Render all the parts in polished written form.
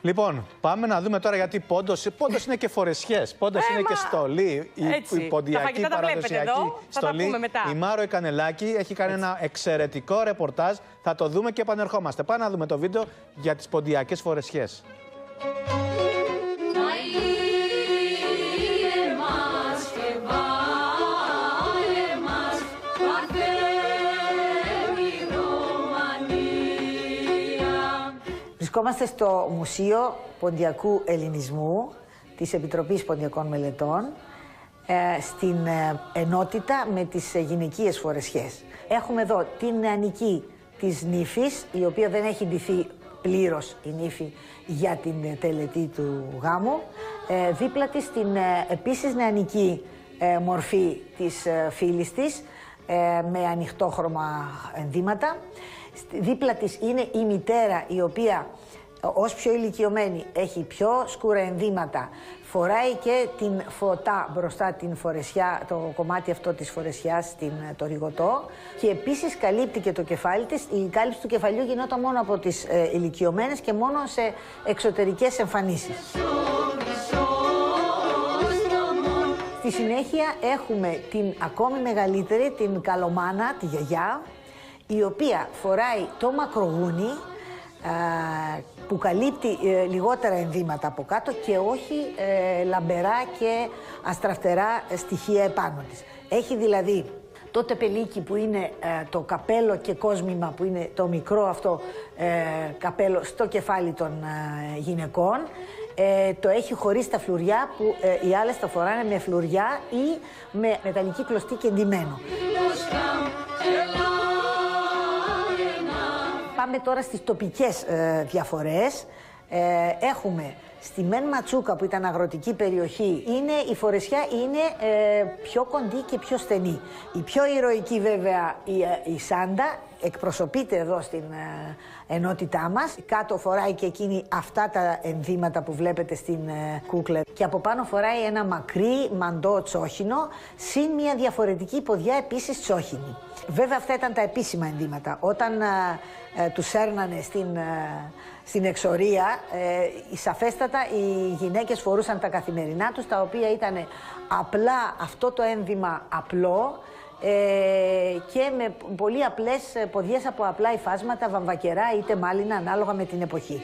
Λοιπόν, πάμε να δούμε τώρα γιατί πόντος είναι και φορεσιές, πόντος είναι και στολή, η ποντιακή παραδοσιακή στολή. Η Μάρο η Κανελάκη έχει κάνει ένα εξαιρετικό ρεπορτάζ, θα το δούμε και επανερχόμαστε. Πάμε να δούμε το βίντεο για τις ποντιακές φορεσιές. Βρισκόμαστε στο Μουσείο Ποντιακού Ελληνισμού της Επιτροπής Ποντιακών Μελετών στην ενότητα με τις γυναικείες φορεσιές. Έχουμε εδώ την νεανική της νύφης, η οποία δεν έχει ντυθεί πλήρως η νύφη για την τελετή του γάμου. Δίπλα της την επίσης νεανική μορφή της φίλης της με ανοιχτόχρωμα ενδύματα. Δίπλα της είναι η μητέρα, η οποία ως πιο ηλικιωμένη έχει πιο σκούρα ενδύματα, φοράει και την φωτά μπροστά την φορεσιά, το κομμάτι αυτό της φορεσιάς, το ριγωτό, και επίσης καλύπτει και το κεφάλι της. Η κάλυψη του κεφαλιού γινόταν μόνο από τις ηλικιωμένες και μόνο σε εξωτερικές εμφανίσεις. Στη συνέχεια έχουμε την ακόμη μεγαλύτερη, την καλομάνα, τη γιαγιά, η οποία φοράει το μακρογούνι που καλύπτει λιγότερα ενδύματα από κάτω και όχι λαμπερά και αστραφτερά στοιχεία επάνω της. Έχει δηλαδή το τεπελίκι που είναι το καπέλο και κόσμημα, που είναι το μικρό αυτό καπέλο στο κεφάλι των γυναικών. Το έχει χωρίς τα φλουριά που οι άλλες τα φοράνε με φλουριά ή με μεταλλική κλωστή και ντυμένο. Πάμε τώρα στις τοπικές διαφορές. Έχουμε στη Μεν Ματσούκα, που ήταν αγροτική περιοχή, η φορεσιά είναι πιο κοντή και πιο στενή. Η πιο ηρωική βέβαια η Σάντα εκπροσωπείται εδώ στην ενότητά μας. Κάτω φοράει και εκείνη αυτά τα ενδύματα που βλέπετε στην κούκλα και από πάνω φοράει ένα μακρύ μαντό τσόχινο συν μια διαφορετική ποδιά επίσης τσόχινη. Βέβαια αυτά ήταν τα επίσημα ενδύματα. Όταν τους έρνανε στην εξορία, σαφέστατα οι γυναίκες φορούσαν τα καθημερινά τους, τα οποία ήταν απλά αυτό το ένδυμα απλό και με πολύ απλές ποδιές από απλά υφάσματα, βαμβακερά είτε μάλινα, ανάλογα με την εποχή.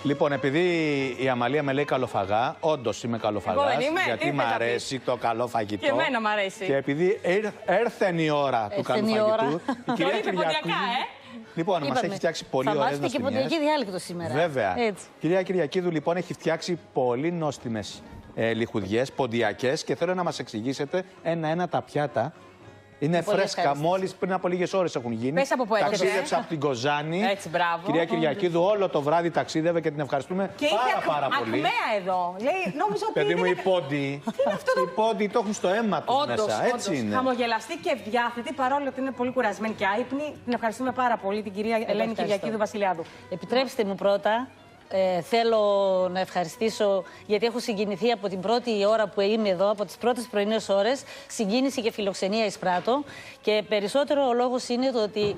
Λοιπόν, επειδή η Αμαλία με λέει καλοφαγά, όντως είμαι καλοφαγάς, γιατί μ' αρέσει το καλό φαγητό. Και εμένα μ' αρέσει. Και επειδή έρθεν η ώρα του καλού φαγητού, η κυρία Κυριακίδου... Λοιπόν, μας έχει φτιάξει πολύ ωραίες νόστιμες. Θα και ποντιακή διάλεκτο σήμερα. Βέβαια. Έτσι. Κυρία Κυριακίδου, λοιπόν, έχει φτιάξει πολύ νόστιμες λιχουδιές, ποντιακές, και θέλω να μας εξηγήσετε ένα-ένα τα πιάτα. Είναι φρέσκα, μόλις πριν από λίγες ώρες έχουν γίνει. Πες από πού έρχεται. Ταξίδεψα από την Κοζάνη. Έτσι, μπράβο. Κυρία Κυριακίδου, όλο το βράδυ ταξίδευε και την ευχαριστούμε πάρα πολύ. Ακμαία εδώ. Λέει, νόμιζα ότι. Παιδί μου, οι πόντιοι. Οι πόντιοι το έχουν στο αίμα τους μέσα. Έτσι είναι. Χαμογελαστή και ευδιάθετη, παρόλο ότι είναι πολύ κουρασμένη και άυπνη. Την ευχαριστούμε πάρα πολύ, την κυρία Ελένη Κυριακίδου Βασιλιάδου. Επιτρέψτε μου πρώτα. Θέλω να ευχαριστήσω, γιατί έχω συγκινηθεί από την πρώτη ώρα που είμαι εδώ, από τις πρώτες πρωινές ώρες. Συγκίνηση και φιλοξενία εισπράττω. Και περισσότερο ο λόγος είναι το ότι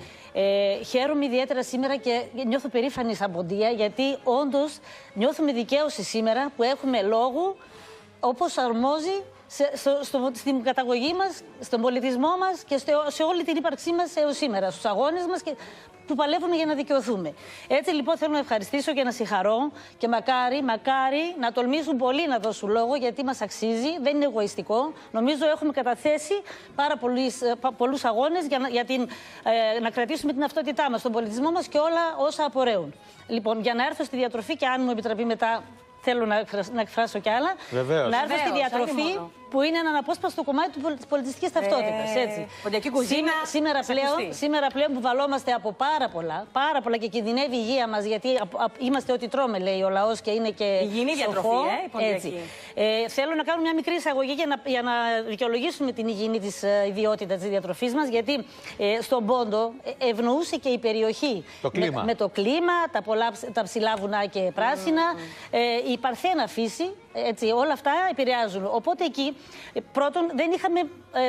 χαίρομαι ιδιαίτερα σήμερα και νιώθω περήφανη σαν ποντία, γιατί όντως νιώθουμε δικαίωση σήμερα που έχουμε λόγο όπως αρμόζει στην καταγωγή μας, στον πολιτισμό μας και σε όλη την ύπαρξή μας έως σήμερα, στους αγώνες μας που παλεύουμε για να δικαιωθούμε. Έτσι λοιπόν θέλω να ευχαριστήσω και να συγχαρώ και μακάρι να τολμήσουν πολλοί να δώσουν λόγο, γιατί μας αξίζει, δεν είναι εγωιστικό. Νομίζω έχουμε καταθέσει πάρα πολλούς αγώνες για να κρατήσουμε την ταυτότητά μας, τον πολιτισμό μας και όλα όσα απορρέουν. Λοιπόν, για να έρθω στη διατροφή, και αν μου επιτραπεί μετά θέλω να εκφράσω κι άλλα. Βεβαίως. Να έρθω στη διατροφή, που είναι ένα αναπόσπαστο κομμάτι της πολιτιστικής ταυτότητας. Ποντιακή κουζίνα. Σήμερα πλέον που βαλόμαστε από πάρα πολλά και κινδυνεύει η υγεία μας, γιατί είμαστε ό,τι τρώμε, λέει ο λαός, και είναι και υγιεινή διατροφή, έτσι. Θέλω να κάνω μια μικρή εισαγωγή για να δικαιολογήσουμε την υγιεινή της ιδιότητα της διατροφής μας, γιατί στον Πόντο ευνοούσε και η περιοχή. Το κλίμα. Με το κλίμα, τα ψηλά βουνά και πράσινα, η παρθένα φύση. Έτσι, όλα αυτά επηρεάζουν. Οπότε εκεί πρώτον δεν είχαμε,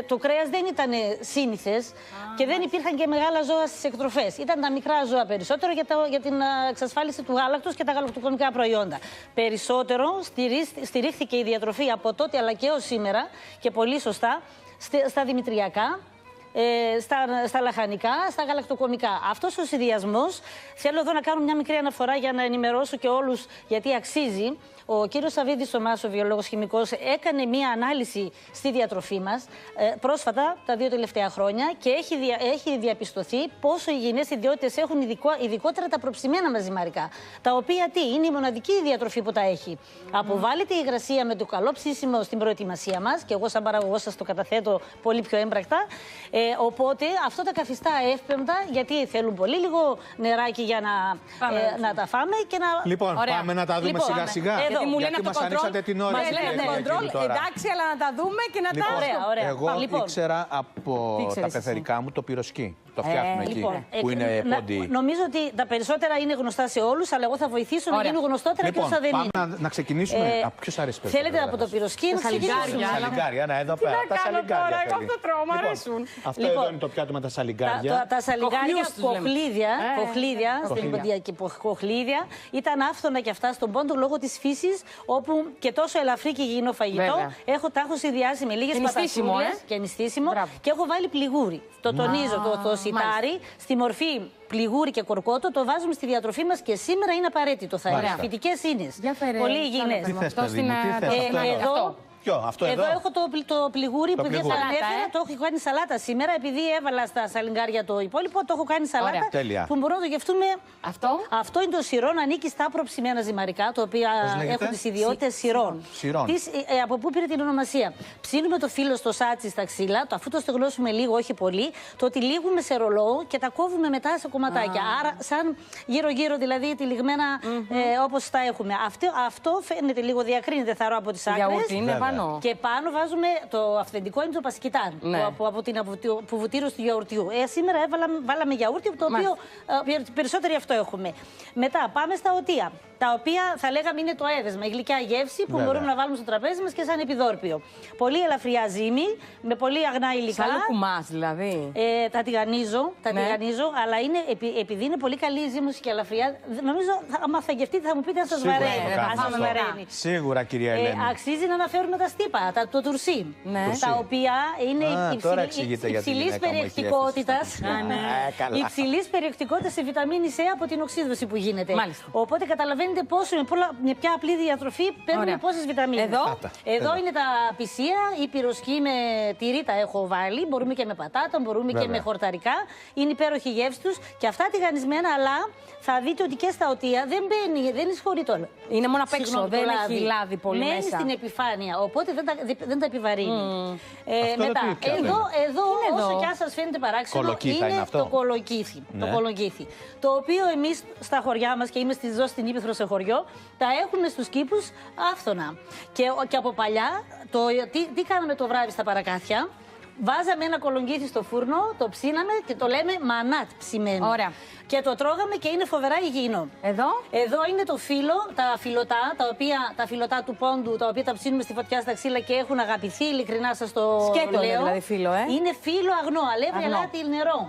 το κρέας δεν ήταν σύνηθες και δεν υπήρχαν και μεγάλα ζώα στις εκτροφές. Ήταν τα μικρά ζώα περισσότερο για την εξασφάλιση του γάλακτος και τα γαλακτοκομικά προϊόντα. Περισσότερο στηρίχθηκε η διατροφή από τότε αλλά και ως σήμερα και πολύ σωστά στα δημητριακά, στα λαχανικά, στα γαλακτοκομικά. Αυτός ο συνδυασμός, θέλω εδώ να κάνω μια μικρή αναφορά για να ενημερώσω και όλους γιατί αξίζει. Ο κύριος Σαββίδης Θωμάς, ο βιολόγος χημικός, έκανε μία ανάλυση στη διατροφή μας πρόσφατα, τα 2 τελευταία χρόνια, και έχει διαπιστωθεί πόσο υγιεινές ιδιότητες έχουν ειδικότερα τα προψημένα μας ζυμαρικά. Τα οποία είναι η μοναδική διατροφή που τα έχει. Αποβάλλεται η υγρασία με το καλό ψήσιμο στην προετοιμασία μας, και εγώ σαν παραγωγός σας το καταθέτω πολύ πιο έμπρακτα. Οπότε αυτό τα καθιστά εύπεμπτα, γιατί θέλουν πολύ λίγο νεράκι για να τα φάμε και να. Λοιπόν, πάμε να τα δούμε σιγά-σιγά. Γιατί μου λένε γιατί μας ανοίξατε την ώρα. Εντάξει, αλλά να τα δούμε και να τα. Ωραία. Εγώ ήξερα από τα πεθερικά μου το πυροσκή. Το φτιάχνουμε εκεί, που είναι πόντι. Νομίζω ότι τα περισσότερα είναι γνωστά σε όλους, αλλά εγώ θα βοηθήσω να γίνουν γνωστότερα και όσα δεν είναι. Πάμε να ξεκινήσουμε. Ποιος αρέσει περισσότερο? Θέλετε από το πυροσκή να ξεκινήσουμε? Σαλιγκάρια, εδώ πέρα. Τα σαλιγκάρια. Εγώ αυτό τρώω, μου αρέσουν. Αυτό εδώ είναι το πιάτο με τα σαλιγκάρια. Τα σαλιγκάρια κοχλίδια, ήταν άφθονα και αυτά στον πόντο λόγω της φύσης, όπου και τόσο ελαφρύ και υγιεινό φαγητό. Τα έχω συνδυάσει με λίγες πατατούλες και νηστίσιμο και έχω βάλει πληγούρι. Το τονίζω, το σιτάρι, στη μορφή πληγούρι και κορκότο, το βάζουμε στη διατροφή μας και σήμερα είναι απαραίτητο, θα έλεγα. Φυτικές ίνες. Πολύ υγιεινές. Τι θες, παιδί μου, τι θες αυτό? Εδώ έχω το πληγούρι που δεν θα ανέφερα. Το έχω κάνει σαλάτα σήμερα. Επειδή έβαλα στα σαλιγκάρια το υπόλοιπο, το έχω κάνει σαλάτα. Που μπορούμε να το γευτούμε. Αυτό είναι το σιρόν, ανήκει στα προψημένα ζυμαρικά, τα οποία έχουν τις ιδιότητες σιρόν. Από πού πήρε την ονομασία? Ψήνουμε το φύλλο στο σάτσι στα ξύλα, αφού το στεγνώσουμε λίγο, όχι πολύ, το τυλίγουμε σε ρολό και τα κόβουμε μετά σε κομματάκια. Άρα, σαν γύρω-γύρω δηλαδή τυλιγμένα όπως τα έχουμε. Αυτό φαίνεται λίγο, διακρίνεται θαρώ από τις άκρες. Και πάνω βάζουμε το αυθεντικό, είναι το πασκιτάν, από την αποβουτήρωση του γιαουρτιού. Σήμερα βάλαμε γιαούρτι, το οποίο περισσότεροι αυτό έχουμε. Μετά πάμε στα οτεία, τα οποία θα λέγαμε είναι το έδεσμα, η γλυκιά γεύση που μπορούμε να βάλουμε στο τραπέζι μας και σαν επιδόρπιο. Πολύ ελαφριά ζύμη, με πολύ αγνά υλικά. Σαν λουκουμάς δηλαδή. Τα τηγανίζω, αλλά επειδή είναι πολύ καλή η ζύμωση και ελαφριά, νομίζω άμα θα γευτείτε θα μου πείτε αν σας βαραίνει. Σίγουρα, κυρία Ελένη. Αξίζει να αναφέρουμε τα στίπα, το τουρσί, τα οποία είναι υψηλής περιεκτικότητας. Υψηλής περιεκτικότητας σε βιταμίνη C από την οξύδωση που γίνεται. Οπότε καταλαβαίνετε πόσο με ποια απλή διατροφή παίρνουμε πόσες βιταμίνες. Εδώ είναι τα πισία, η πυροσκή με τυρί τα έχω βάλει. Μπορούμε και με πατάτα, μπορούμε και με χορταρικά. Είναι υπέροχη η γεύση τους και αυτά τηγανισμένα, αλλά θα δείτε ότι και στα οτεία δεν εισχωρεί τώρα. Είναι μόνο απ' έξω, δεν έχει λάδι πολύ μέσα. Μένει στην επιφάνεια, οπότε δεν τα επιβαρύνει. Μετά, εδώ όσο κι αν σας φαίνεται παράξενο, είναι το κολοκύθι. Το οποίο εμείς στα χωριά μας, και είμαι εδώ στην Ήπειθρο σε χωριό, τα έχουμε στους κήπους άφθονα. Και από παλιά, τι κάναμε το βράδυ στα παρακάθια? Βάζαμε ένα κολοκύθι στο φούρνο, το ψήναμε και το λέμε μανάτ ψημένο. Ωραία. Και το τρώγαμε και είναι φοβερά υγιεινό. Εδώ είναι το φύλλο, τα φυλλωτά του πόντου, τα οποία τα ψήνουμε στη φωτιά στα ξύλα και έχουν αγαπηθεί, ειλικρινά σας το λέω. Δηλαδή φύλλο, Είναι φύλλο αγνό, αλεύρι, αλάτι, νερό.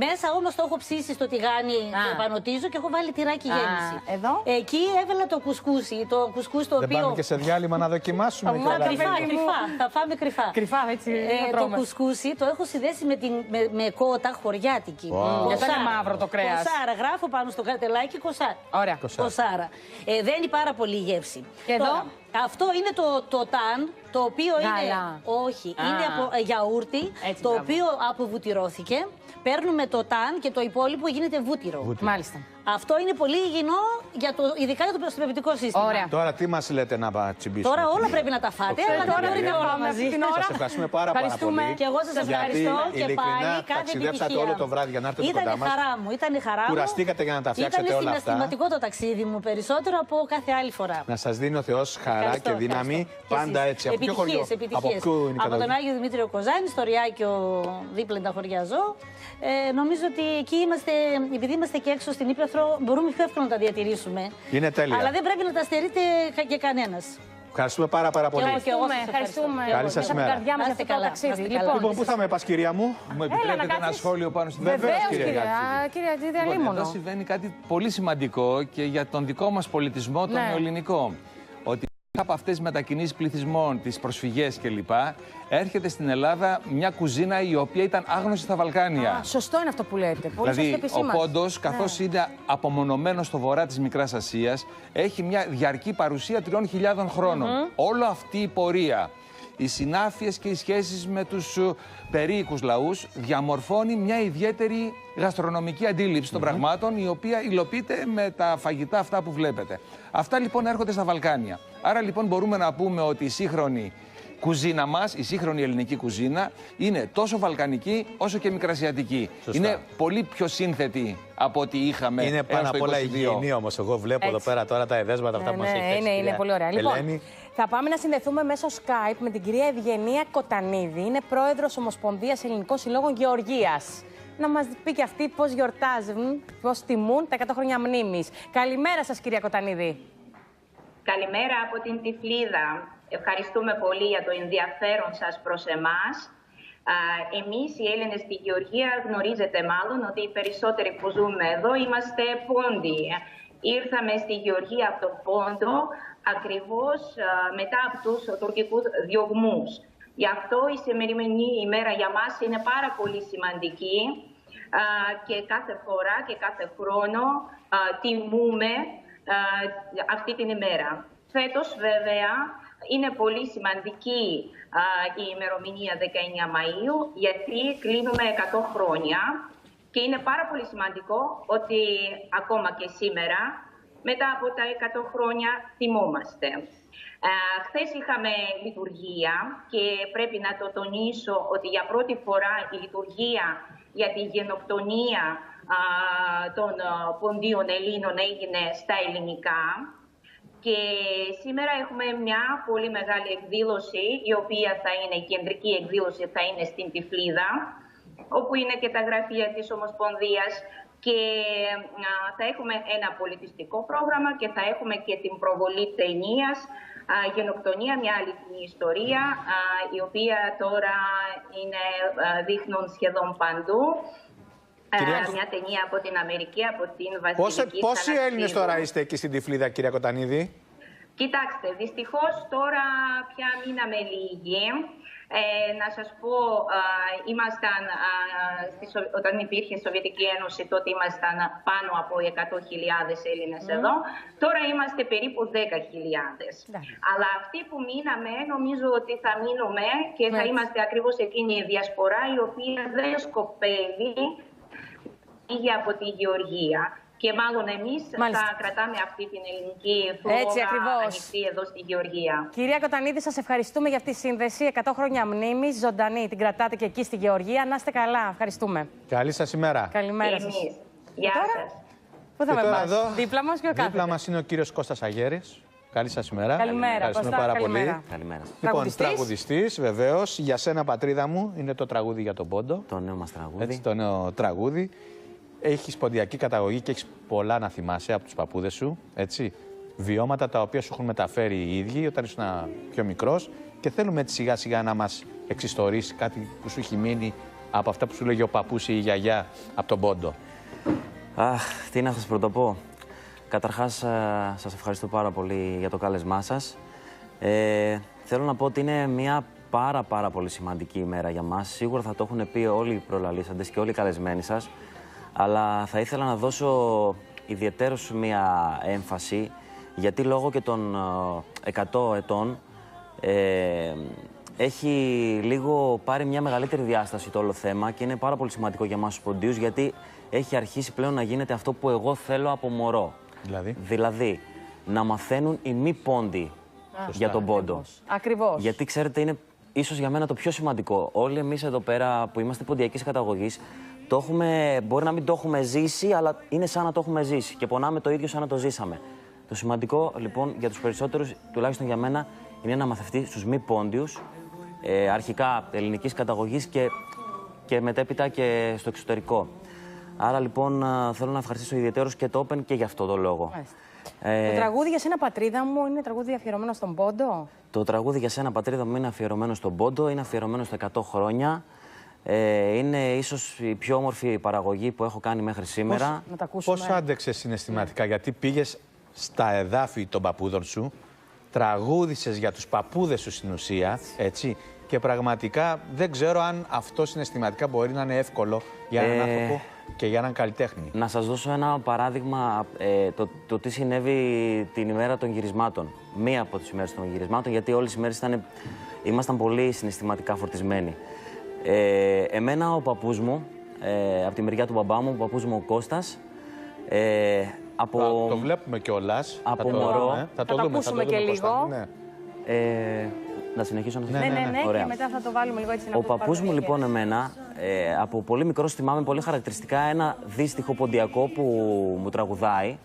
Μέσα όμως το έχω ψήσει στο τηγάνι, το επανωτίζω και έχω βάλει τυράκι γέμιση. Εκεί έβαλα το κουσκούσι, το οποίο. Δεν πάμε και σε διάλειμμα να δοκιμάσουμε? Κρυφά, θα φάμε κρυφά. Κρυφά, έτσι. Το κουσκούσι το έχω συνδέσει με κότα χωριάτικη. Γιατί είναι μαύρο το κρέας. Κοσάρα, γράφω πάνω στο καρτελάκι κοσάρα. Ωραία. Κοσάρα. Δένει πάρα πολύ γεύση. Και εδώ. Αυτό είναι το ταν, το οποίο είναι. Όχι, είναι από γιαούρτι, το οποίο αποβουτυρώθηκε. Παίρνουμε το ταν και το υπόλοιπο γίνεται βούτυρο. Μάλιστα. Αυτό είναι πολύ υγιεινό, ειδικά για το πνευματικό σύστημα. Ωραία. Τώρα τι μας λέτε να τσιμπήσουμε? Τώρα όλα πρέπει να τα φάτε, αλλά δεν μπορείτε όλα μαζί. Σας ευχαριστούμε πάρα πολύ. Και εγώ σας ευχαριστώ και πάλι. Κάθε ταξιδέψατε όλο το βράδυ για να έρθετε κοντά μας. Ήταν χαρά μου. Κουραστήκατε για να τα φτιάξετε όλα αυτά. Ήταν συναισθηματικό το ταξίδι μου περισσότερο από κάθε άλλη φορά. Να σας δίνει ο Θεός χαρά και δύναμη. Πάντα έτσι. Από ποιο χωριό? Από τον Άγιο Δημήτριο Κοζάνη, στο Ριάκιο δίπλα τα χωριά ζω. Νομίζω ότι εκεί είμαστε, επειδή είμαστε και έξω στην Ήπειθρο, μπορούμε πιο εύκολα να τα διατηρήσουμε. Είναι τέλεια. Αλλά δεν πρέπει να τα στερείται και κανένας. Ευχαριστούμε πάρα πολύ. Ευχαριστούμε. Καλή σας ημέρα. Καρδιά μας για αυτό το ταξίδι. Λοιπόν, πού θα με πας, κυρία μου? Μου επιτρέπετε ένα σχόλιο πάνω στην Κύριε Αντζίδη, εδώ συμβαίνει κάτι πολύ σημαντικό και για τον δικό μας πολιτισμό, τον νεοελληνικό. Ότι από αυτές τις μετακινήσεις πληθυσμών, τις προσφυγές κλπ. Έρχεται στην Ελλάδα μια κουζίνα η οποία ήταν άγνωστη στα Βαλκάνια. Σωστό είναι αυτό που λέτε. Πολύ δηλαδή, ο Πόντος, καθώς είναι απομονωμένος στο βορρά της Μικράς Ασίας, έχει μια διαρκή παρουσία 3.000 χρόνων. Όλη αυτή η πορεία, οι συνάφειες και οι σχέσεις με τους περίοικους λαούς διαμορφώνει μια ιδιαίτερη γαστρονομική αντίληψη των πραγμάτων, η οποία υλοποιείται με τα φαγητά αυτά που βλέπετε. Αυτά λοιπόν έρχονται στα Βαλκάνια. Άρα λοιπόν μπορούμε να πούμε ότι η σύγχρονη κουζίνα μας, η σύγχρονη ελληνική κουζίνα, είναι τόσο βαλκανική όσο και μικρασιατική. Σωστά. Είναι πολύ πιο σύνθετη από ό,τι είχαμε. Είναι πάνω απ' όλα υγιεινή όμως. Εγώ βλέπω εδώ πέρα τώρα τα εδέσματα αυτά που μας έχει πει. Είναι πολύ ωραία. Λοιπόν, θα πάμε να συνδεθούμε μέσω Skype με την κυρία Ευγενία Κοτανίδη. Είναι πρόεδρος Ομοσπονδίας Ελληνικών Συλλόγων Γεωργίας. Να μας πει και αυτή πώς γιορτάζουν, πώς τιμούν τα 100 χρόνια μνήμης. Καλημέρα σας, κυρία Κοτανίδη. Καλημέρα από την Τυφλίδα. Ευχαριστούμε πολύ για το ενδιαφέρον σας προς εμάς. Εμείς οι Έλληνες στη Γεωργία γνωρίζετε μάλλον ότι οι περισσότεροι που ζούμε εδώ είμαστε Πόντοι. Ήρθαμε στη Γεωργία από τον Πόντο ακριβώς μετά από τους τουρκικούς διωγμούς. Γι' αυτό η σημερινή ημέρα για μας είναι πάρα πολύ σημαντική και κάθε φορά και κάθε χρόνο τιμούμε αυτή την ημέρα. Φέτος βέβαια είναι πολύ σημαντική η ημερομηνία 19 Μαΐου, γιατί κλείνουμε 100 χρόνια και είναι πάρα πολύ σημαντικό ότι ακόμα και σήμερα, μετά από τα 100 χρόνια, τιμόμαστε. Χθες είχαμε λειτουργία και πρέπει να το τονίσω ότι για πρώτη φορά η λειτουργία για τη γενοκτονία των Ποντίων Ελλήνων έγινε στα ελληνικά. Και σήμερα έχουμε μια πολύ μεγάλη εκδήλωση, η οποία θα είναι, η κεντρική εκδήλωση θα είναι στην Τυφλίδα, όπου είναι και τα γραφεία της Ομοσπονδίας και θα έχουμε ένα πολιτιστικό πρόγραμμα και θα έχουμε και την προβολή ταινίας «Γενοκτονία, μια αληθινή ιστορία», η οποία τώρα δείχνουν σχεδόν παντού. Μια ταινία από την Αμερική, από την Βασιλική. Πόσοι Έλληνες τώρα είστε εκεί στην Τυφλίδα, κυρία Κοτανίδη? Κοιτάξτε, δυστυχώς τώρα πια μείναμε λίγοι. Να σας πω, όταν υπήρχε η Σοβιετική Ένωση, τότε ήμασταν πάνω από 100.000 Έλληνες εδώ. Τώρα είμαστε περίπου 10.000. Αλλά αυτοί που μείναμε, νομίζω ότι θα μείνουμε και θα είμαστε ακριβώς εκείνη η διασπορά, η οποία δεν σκοπεύει από τη Γεωργία. Και μάλλον εμείς θα κρατάμε αυτή την ελληνική φλόγα ανοιχτή εδώ στη Γεωργία. Κυρία Κοτανίδη, σας ευχαριστούμε για αυτή τη σύνδεση. 100 χρόνια μνήμης, ζωντανή. Την κρατάτε και εκεί στη Γεωργία. Να είστε καλά. Ευχαριστούμε. Καλή σας ημέρα. Καλημέρα σας. Γεια σας. Πού θα με πας? Εδώ, δίπλα μας και ο κάθεται. Δίπλα μας είναι ο κύριος Κώστας Αγέρης. Καλή σας ημέρα. Καλημέρα. Ευχαριστούμε πάρα πολύ. Καλημέρα. Λοιπόν, τραγουδιστής, βεβαίως. Για σένα, πατρίδα μου, είναι το τραγούδι για τον Πόντο. Το νέο μας τραγούδι. Έτσι, το νέο τραγούδι. Έχεις ποντιακή καταγωγή και έχεις πολλά να θυμάσαι από τους παππούδες σου. Έτσι. Βιώματα τα οποία σου έχουν μεταφέρει οι ίδιοι όταν ήσουν πιο μικρός. Και θέλουμε έτσι σιγά σιγά να μας εξιστορήσει κάτι που σου έχει μείνει από αυτά που σου λέγει ο παππούς ή η γιαγιά από τον Πόντο. Αχ, τι να σας πρωτοπώ. Καταρχάς, σας ευχαριστώ πάρα πολύ για το κάλεσμά σας. Θέλω να πω ότι είναι μια πάρα πολύ σημαντική ημέρα για μας. Σίγουρα θα το έχουν πει όλοι οι προλαλήσαντες και όλοι οι καλεσμένοι σας. Αλλά θα ήθελα να δώσω ιδιαιτέρως μια έμφαση, γιατί λόγω και των 100 ετών έχει λίγο πάρει μια μεγαλύτερη διάσταση το όλο θέμα και είναι πάρα πολύ σημαντικό για εμάς τους Ποντίους, γιατί έχει αρχίσει πλέον να γίνεται αυτό που εγώ θέλω από μωρό. Δηλαδή να μαθαίνουν οι μη Πόντοι για τον Πόντο. Ακριβώς. Γιατί ξέρετε, είναι ίσως για μένα το πιο σημαντικό. Όλοι εμείς εδώ πέρα που είμαστε ποντιακής καταγωγής, μπορεί να μην το έχουμε ζήσει, αλλά είναι σαν να το έχουμε ζήσει και πονάμε το ίδιο σαν να το ζήσαμε. Το σημαντικό λοιπόν για τους περισσότερους, τουλάχιστον για μένα, είναι να μαθευτεί στους μη Πόντιους, αρχικά ελληνικής καταγωγής και μετέπειτα και στο εξωτερικό. Άρα λοιπόν θέλω να ευχαριστήσω ιδιαίτερως και το Open και για αυτό το λόγο. Το τραγούδι για σένα, πατρίδα μου, είναι τραγούδι αφιερωμένο στον Πόντο. Το τραγούδι για σένα, πατρίδα μου, είναι αφιερωμένο στον Πόντο, είναι αφιερωμένο στα 100 χρόνια. Είναι ίσως η πιο όμορφη παραγωγή που έχω κάνει μέχρι σήμερα. Πώς άντεξες συναισθηματικά, γιατί πήγες στα εδάφη των παππούδων σου, τραγούδησες για τους παππούδες σου στην ουσία, έτσι, και πραγματικά δεν ξέρω αν αυτό συναισθηματικά μπορεί να είναι εύκολο για έναν άνθρωπο και για έναν καλλιτέχνη. Να σας δώσω ένα παράδειγμα το τι συνέβη την ημέρα των γυρισμάτων. Μία από τις ημέρες των γυρισμάτων, γιατί όλες οι ημέρες ήμασταν πολύ συναισθηματικά φορτισμένοι. Εμένα ο παππούς μου, από τη μεριά του μπαμπά μου, ο παππούς μου ο Κώστας, το βλέπουμε κιόλας. Από μωρό. Θα το ακούσουμε και λίγο. Να συνεχίσω να σας πω. Ναι, και μετά θα το βάλουμε λίγο έτσι να Ο παππούς μου λοιπόν εμένα, από πολύ μικρός θυμάμαι πολύ χαρακτηριστικά ένα δύστιχο ποντιακό που μου τραγουδάει,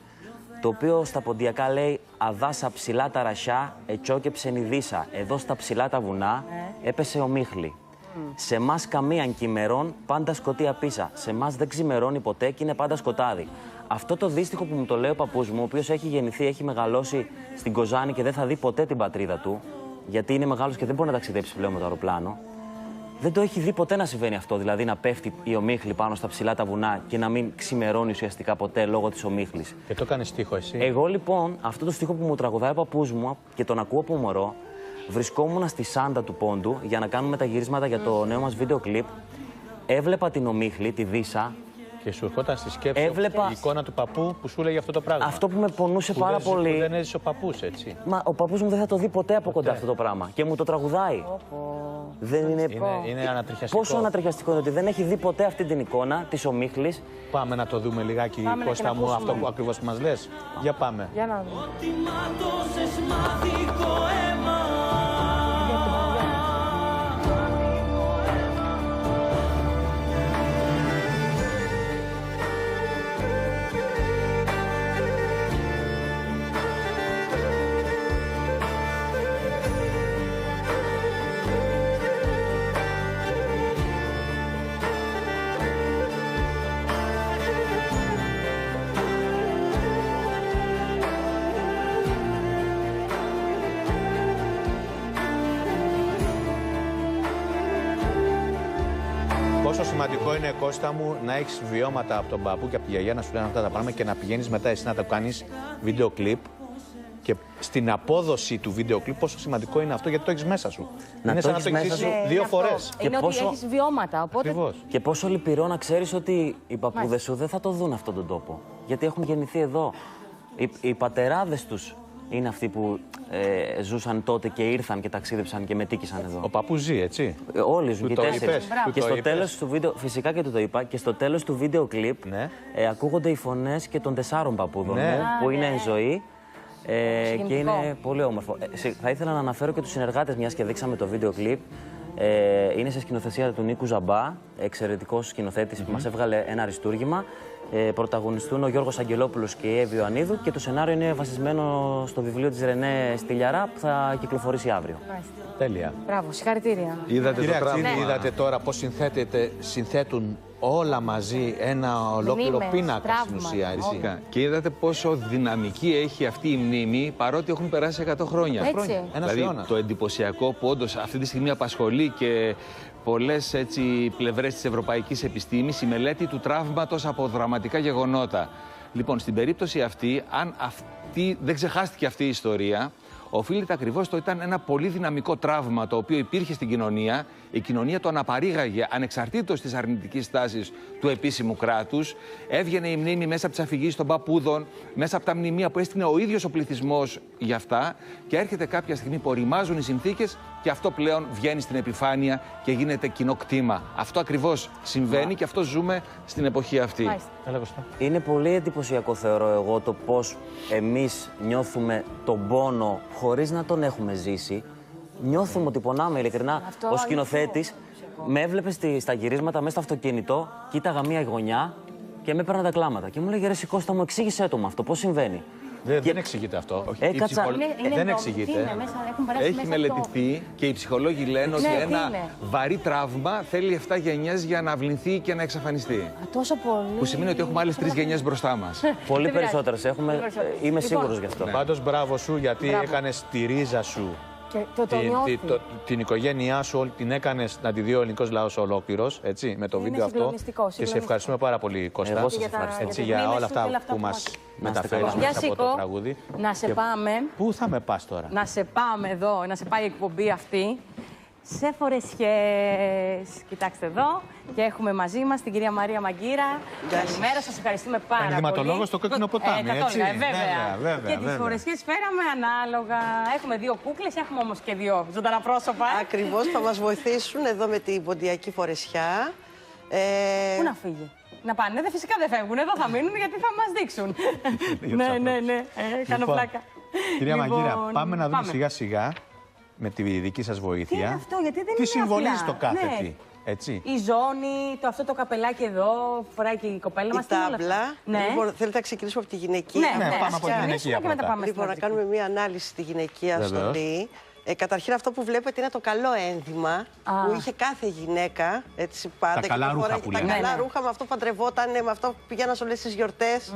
το οποίο στα ποντιακά λέει «Αδάσα ψηλά τα ρασιά, ετσόκεψε νηδίσα, εδώ στα ψηλά τα βουνά, έπεσε ο Μίχλη. Σε μας καμίαν κυμερών, πάντα σκοτία πίσα. Σε μας δεν ξημερώνει ποτέ και είναι πάντα σκοτάδι». Αυτό το δύστιχο που μου το λέει ο παππούς μου, ο οποίος έχει γεννηθεί, έχει μεγαλώσει στην Κοζάνη και δεν θα δει ποτέ την πατρίδα του, γιατί είναι μεγάλος και δεν μπορεί να ταξιδέψει πλέον με το αεροπλάνο. Δεν το έχει δει ποτέ να συμβαίνει αυτό, δηλαδή να πέφτει η ομίχλη πάνω στα ψηλά τα βουνά και να μην ξημερώνει ουσιαστικά ποτέ λόγω της ομίχλης. Και το έκανε στίχο εσύ. Εγώ λοιπόν, αυτό το στίχο που μου τραγουδάει ο παππούς μου και τον ακούω από μωρό, βρισκόμουν στη Σάντα του Πόντου για να κάνουμε τα γυρίσματα για το νέο μας βίντεο κλιπ. Έβλεπα την ομίχλη, τη Δίσα. Και σου ερχόταν στη σκέψη η εικόνα του παππού που σου έλεγε αυτό το πράγμα. Αυτό που με πονούσε πάρα πολύ. Που δεν έζησε ο παππούς, έτσι. Μα ο παππούς μου δεν θα το δει ποτέ από κοντά αυτό το πράγμα. Και μου το τραγουδάει. Δεν είναι ανατριχιαστικό. Πόσο ανατριχιαστικό είναι ότι δεν έχει δει ποτέ αυτή την εικόνα της ομίχλης. Πάμε να το δούμε λιγάκι, Κώστα μου, αυτό που ακριβώς μας λες. Για πάμε. Για να δούμε. Πόσο σημαντικό είναι, Κώστα μου, να έχεις βιώματα από τον παππού και από τη γιαγιά να σου λένε αυτά τα πράγματα και να πηγαίνεις μετά εσύ να το κάνεις βίντεο κλιπ. Και στην απόδοση του βίντεο κλιπ, πόσο σημαντικό είναι αυτό, γιατί το έχεις μέσα σου. Είναι σαν να το έχεις ζήσει 2 φορές. Είναι ότι έχεις βιώματα. Οπότε... Ακριβώς. Και πόσο λυπηρό να ξέρεις ότι οι παππούδες σου δεν θα το δουν αυτόν τον τόπο. Γιατί έχουν γεννηθεί εδώ. Οι πατεράδες τους είναι αυτοί που ζούσαν τότε και ήρθαν και ταξίδεψαν και μετήκησαν εδώ. Ο παππούς ζει, έτσι. Όλοι ζουν και 4. Και στο τέλος του βίντεο, φυσικά και το είπα, και στο τέλος του βίντεο κλιπ ακούγονται οι φωνές και των 4 παππούδων μου που είναι εν ζωή. Και είναι πολύ όμορφο. Θα ήθελα να αναφέρω και τους συνεργάτες, μιας και δείξαμε το βίντεο κλιπ. Είναι σε σκηνοθεσία του Νίκου Ζαμπά, εξαιρετικός σκηνοθέτης που μας έβγαλε ένα αριστούργημα. Πρωταγωνιστούν ο Γιώργος Αγγελόπουλος και η Εύη Ιωαννίδου και το σενάριο είναι βασισμένο στο βιβλίο της Ρενέ Στυλιαρά που θα κυκλοφορήσει αύριο. Τέλεια. Μπράβο, συγχαρητήρια. Είδατε τώρα πώς συνθέτουν όλα μαζί ένα ολόκληρο πίνακα στην ουσία. Και είδατε πόσο δυναμική έχει αυτή η μνήμη, παρότι έχουν περάσει 100 χρόνια. Έτσι. Δηλαδή το εντυπωσιακό που όντως αυτή τη στιγμή απασχολεί και πολλές πλευρές της ευρωπαϊκής επιστήμης, η μελέτη του τραύματος από δραματικά γεγονότα. Λοιπόν, στην περίπτωση αυτή, αν δεν ξεχάστηκε αυτή η ιστορία, οφείλεται ακριβώς στο ότι ήταν ένα πολύ δυναμικό τραύμα το οποίο υπήρχε στην κοινωνία. Η κοινωνία το αναπαρήγαγε ανεξαρτήτως της αρνητικής στάσης του επίσημου κράτους. Έβγαινε η μνήμη μέσα από τις αφηγήσεις των παππούδων, μέσα από τα μνημεία που έστεινε ο ίδιος ο πληθυσμός για αυτά. Και έρχεται κάποια στιγμή που οριμάζουν οι συνθήκες και αυτό πλέον βγαίνει στην επιφάνεια και γίνεται κοινό κτήμα. Αυτό ακριβώς συμβαίνει και αυτό ζούμε στην εποχή αυτή. Είναι πολύ εντυπωσιακό, θεωρώ εγώ, το πώς εμείς νιώθουμε τον πόνο χωρίς να τον έχουμε ζήσει. Νιώθουμε ότι πονάμε, ειλικρινά. Ο σκηνοθέτης με έβλεπε στα γυρίσματα μέσα στο αυτοκίνητο, κοίταγα μία γωνιά και με έπαιρνα τα κλάματα. Και μου λέγε: ρε Κώστα μου, εξήγησέ το με αυτό, πώς συμβαίνει. Δεν εξηγείται αυτό. Δεν εξηγείται. Έχει μελετηθεί και οι ψυχολόγοι λένε ότι ένα βαρύ τραύμα θέλει 7 γενιές για να αυλυνθεί και να εξαφανιστεί. Τόσο πολύ. Που σημαίνει ότι έχουμε άλλες 3 γενιές μπροστά μας. Πολύ περισσότερες έχουμε. Είμαι σίγουρος γι' αυτό. Πάντως μπράβο σου, γιατί έκανες τη ρίζα σου. Την οικογένειά σου, όλη την έκανες να τη δει ο ελληνικός λαός ολόκληρος, έτσι, με το βίντεο αυτό. Και σε ευχαριστούμε πάρα πολύ, Κώστα. Εγώ σας ευχαριστώ. Έτσι, για όλα αυτά που μας μεταφέρεις μέσα από το τραγούδι. Να σε πάμε. Πού θα με πας τώρα? Να σε πάμε εδώ, να σε πάει η εκπομπή αυτή. Σε φορεσιές. Κοιτάξτε εδώ. Και έχουμε μαζί μας την κυρία Μαρία Μαγκύρα. Καλημέρα, σας ευχαριστούμε πάρα πολύ. Ενδυματολόγος στο κόκκινο ποτάμι, έτσι. Βέβαια. Και τις φορεσιές φέραμε ανάλογα. Έχουμε 2 κούκλες, έχουμε όμως και 2 ζωντανά πρόσωπα. Ακριβώς, θα μας βοηθήσουν εδώ με την ποντιακή φορεσιά. Πού να φύγει? Να πάνε, φυσικά δεν φεύγουν. Εδώ θα μείνουν γιατί θα μας δείξουν. Ναι. Κάνω πλάκα. Κυρία Μαγκύρα, πάμε να δούμε σιγά σιγά με τη δική σας βοήθεια. Τι είναι αυτό, γιατί δεν τι είναι συμβολίζει το κάθε τι. Έτσι. Η ζώνη, αυτό το καπελάκι εδώ, φοράει και η κοπέλα μας. Η τάμπλα. Ναι. Λοιπόν, θέλετε να ξεκινήσουμε από τη γυναικεία? Ναι, πάμε από τη γυναικεία πρώτα. Λοιπόν, να κάνουμε μία ανάλυση στη γυναικεία στολή. Καταρχήν αυτό που βλέπετε είναι το καλό ένδυμα που είχε κάθε γυναίκα, έτσι πάντα. Τα καλά ρούχα που λέμε. Τα καλά ρούχα, με αυτό παντρευότανε, με αυτό που πηγαίναν σε όλες τις γιορτές.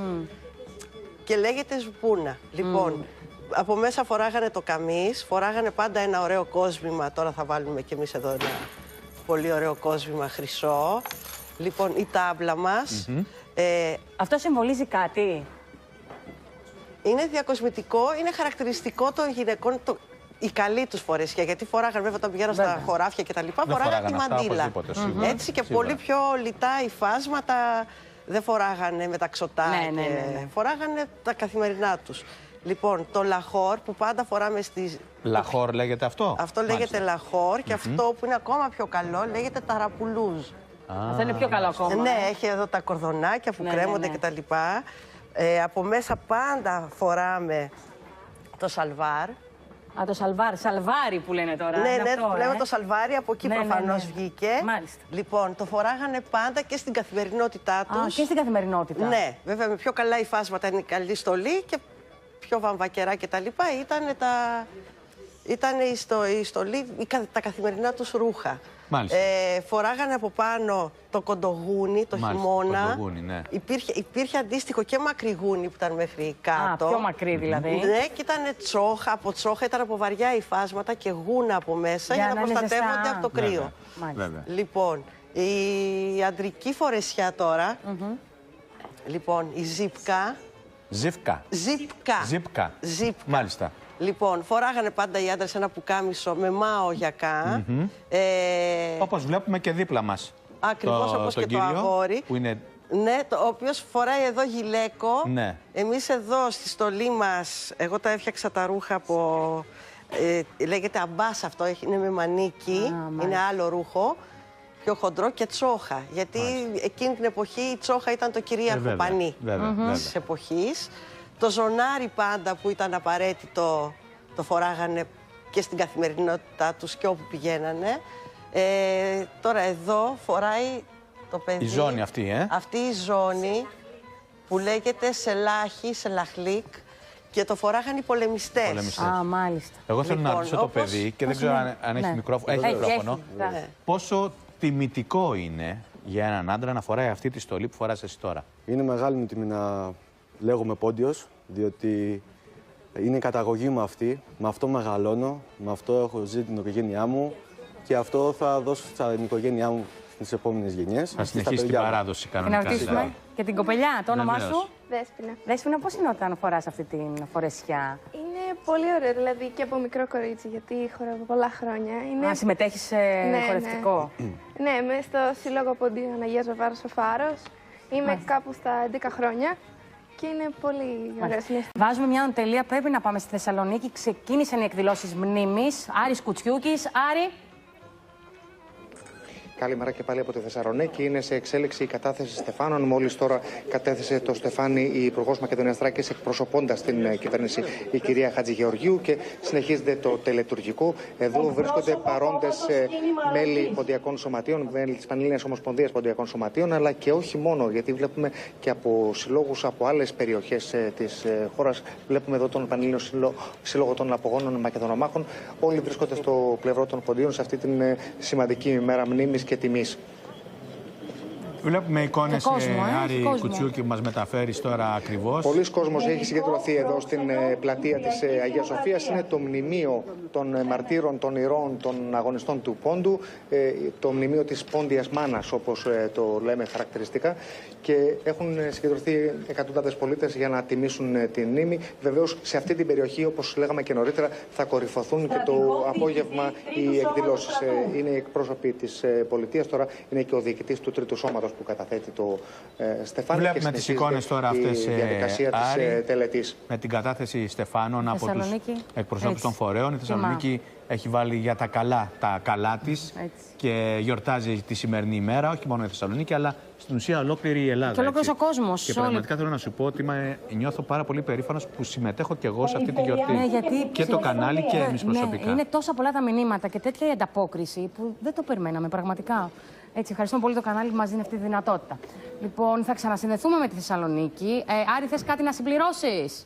Και λέγεται ζουπούνα. Λοιπόν, από μέσα φοράγανε το καμίς, φοράγανε πάντα ένα ωραίο κόσμημα. Τώρα θα βάλουμε κι εμείς εδώ ένα πολύ ωραίο κόσμημα χρυσό. Λοιπόν, η τάμπλα μας. Αυτό συμβολίζει κάτι? Είναι διακοσμητικό, είναι χαρακτηριστικό των γυναικών, η καλή τους φορεσιά. Γιατί φοράγανε, βέβαια, όταν πηγαίναν στα χωράφια και τα λοιπά, φοράγανε τη μαντήλα. Έτσι και πολύ πιο λιτά υφάσματα δεν φοράγανε με τα ξωτά. Φοράγανε τα καθημερινά τους. Λοιπόν, το λαχόρ που πάντα φοράμε στις... Λαχόρ λέγεται αυτό? Αυτό λέγεται λαχόρ και αυτό που είναι ακόμα πιο καλό λέγεται ταραπουλούζ. Αυτό είναι πιο καλό ακόμα. Ναι, έχει εδώ τα κορδονάκια που κρέμονται κτλ. Από μέσα πάντα φοράμε το σαλβάρ. Το σαλβάρι που λένε τώρα. Ναι, που λέμε το σαλβάρι, από εκεί προφανώς βγήκε. Μάλιστα. Λοιπόν, το φοράγανε πάντα και στην καθημερινότητά τους. Και στην καθημερινότητα. Ναι, βέβαια με πιο καλά υφάσματα είναι η καλή στολή και πιο βαμβακερά και τα λοιπά ήταν η στολή, τα καθημερινά τους ρούχα. Φοράγανε από πάνω το κοντογούνι, το χειμώνα. Κοντογούνι, ναι. Υπήρχε αντίστοιχο και μακριγούνι που ήταν μέχρι κάτω. Πιο μακρύ δηλαδή. Ναι, και ήταν τσόχα, από τσόχα ήταν από βαριά υφάσματα και γούνα από μέσα για να προστατεύονται από το κρύο. Λοιπόν, η αντρική φορεσιά τώρα, λοιπόν, η ζύπκα. Ζύπκα. Μάλιστα. Λοιπόν, φοράγανε πάντα οι άντρες ένα πουκάμισο με μάο γιακά. Όπως βλέπουμε και δίπλα μας. Ακριβώς όπως και το αγόρι. Που είναι... Ναι, ο οποίος φοράει εδώ γυλαίκο. Ναι. Εμείς εδώ στη στολή μας, εγώ τα έφτιαξα τα ρούχα από... λέγεται αμπάς αυτό, είναι με μανίκι, είναι άλλο ρούχο. Πιο χοντρό και τσόχα. Γιατί εκείνη την εποχή η τσόχα ήταν το κυρίαρχο πανί της εποχής. Το ζωνάρι πάντα που ήταν απαραίτητο το φοράγανε και στην καθημερινότητά τους και όπου πηγαίνανε. Τώρα εδώ φοράει το παιδί. Η ζώνη αυτή, Αυτή η ζώνη που λέγεται σελάχι, σελαχλίκ. Και το φοράγανε οι πολεμιστές. Μάλιστα. Εγώ θέλω να ρωτήσω το παιδί και δεν ξέρω αν έχει μικρόφωνο. Έχει μικρόφωνο. Πόσο τιμητικό είναι για έναν άντρα να φοράει αυτή τη στολή που φοράς εσύ τώρα? Είναι μεγάλη μου τιμή να λέγομαι Πόντιος, διότι είναι η καταγωγή μου αυτή. Με αυτό μεγαλώνω, με αυτό έχω ζήσει την οικογένειά μου και αυτό θα δώσω στην οικογένειά μου στις επόμενες γενιές. Θα συνεχίσει την παράδοση κανονικά. Να ρωτήσουμε και την κοπελιά, το όνομά σου? Δέσποινα. Δέσποινα, πώς είναι όταν φοράς αυτή την φορεσιά? Είναι πολύ ωραίο, δηλαδή και από μικρό κορίτσι, γιατί χορεύω πολλά χρόνια. Συμμετέχεις σε χορευτικό? Ναι, είμαι στο Σύλλογο Ποντίου Αναγίας Βαρβάρος ο Φάρος. Είμαι κάπου στα 11 χρόνια και είναι πολύ ωραίο συναίσθημα. Βάζουμε μια τελεία, πρέπει να πάμε στη Θεσσαλονίκη. Ξεκίνησαν οι εκδηλώσεις μνήμης. Άρης Κουτσιούκης. Άρη. Καλημέρα και πάλι από τη Θεσσαλονίκη. Είναι σε εξέλιξη η κατάθεση στεφάνων. Μόλις τώρα κατέθεσε το στεφάνι η Υπουργός Μακεδονίας Θράκης, εκπροσωπώντας την κυβέρνηση η κυρία Χατζηγεωργίου, και συνεχίζεται το τελετουργικό. Εδώ βρίσκονται παρόντες μέλη ποντιακών σωματείων, μέλη της Πανελλήνιας Ομοσπονδίας Ποντιακών Σωματείων, αλλά και όχι μόνο, γιατί βλέπουμε και από συλλόγους από άλλες περιοχές της χώρας. Βλέπουμε εδώ τον Πανελλήνιο Σύλλογο των Απογόνων Μακεδονομάχων. Όλοι βρίσκονται στο πλευρό των ποντίων σε αυτή την σημαντική ημέρα μνήμης και τιμής. Βλέπουμε εικόνες, Άρη Κουτσούκη, που μας μεταφέρεις τώρα ακριβώς. Πολλοί κόσμος έχει συγκεντρωθεί εδώ στην πλατεία της Αγίας Σοφίας. Είναι το μνημείο των μαρτύρων, των ηρώων, των αγωνιστών του Πόντου. Το μνημείο της Πόντιας Μάνας, όπως το λέμε χαρακτηριστικά. Και έχουν συγκεντρωθεί εκατοντάδες πολίτες για να τιμήσουν την μνήμη. Βεβαίως, σε αυτή την περιοχή, όπως λέγαμε και νωρίτερα, θα κορυφωθούν και το απόγευμα οι εκδηλώσεις. Είναι οι εκπρόσωποι της πολιτείας, τώρα είναι και ο διοικητής του Τρίτου Σώματος που καταθέτει το στεφάνι. Βλέπουμε τις εικόνες τώρα αυτές, η διαδικασία της τελετής. Με την κατάθεση στεφάνων από τους εκπροσώπους των φορέων. Η Θεσσαλονίκη έχει βάλει για τα καλά της και γιορτάζει τη σημερινή ημέρα, όχι μόνο η Θεσσαλονίκη, αλλά στην ουσία ολόκληρη η Ελλάδα. Και ολόκληρος ο κόσμος. Και πραγματικά θέλω να σου πω ότι νιώθω πάρα πολύ περήφανος που συμμετέχω κι εγώ σε αυτή τη γιορτή. Ναι, γιατί και το κανάλι και εμείς προσωπικά. Είναι τόσα πολλά τα μηνύματα και τέτοια η ανταπόκριση που δεν το περιμέναμε πραγματικά. Έτσι, ευχαριστούμε πολύ το κανάλι που μας δίνει αυτή τη δυνατότητα. Λοιπόν, θα ξανασυνδεθούμε με τη Θεσσαλονίκη. Άρη, θες κάτι να συμπληρώσεις?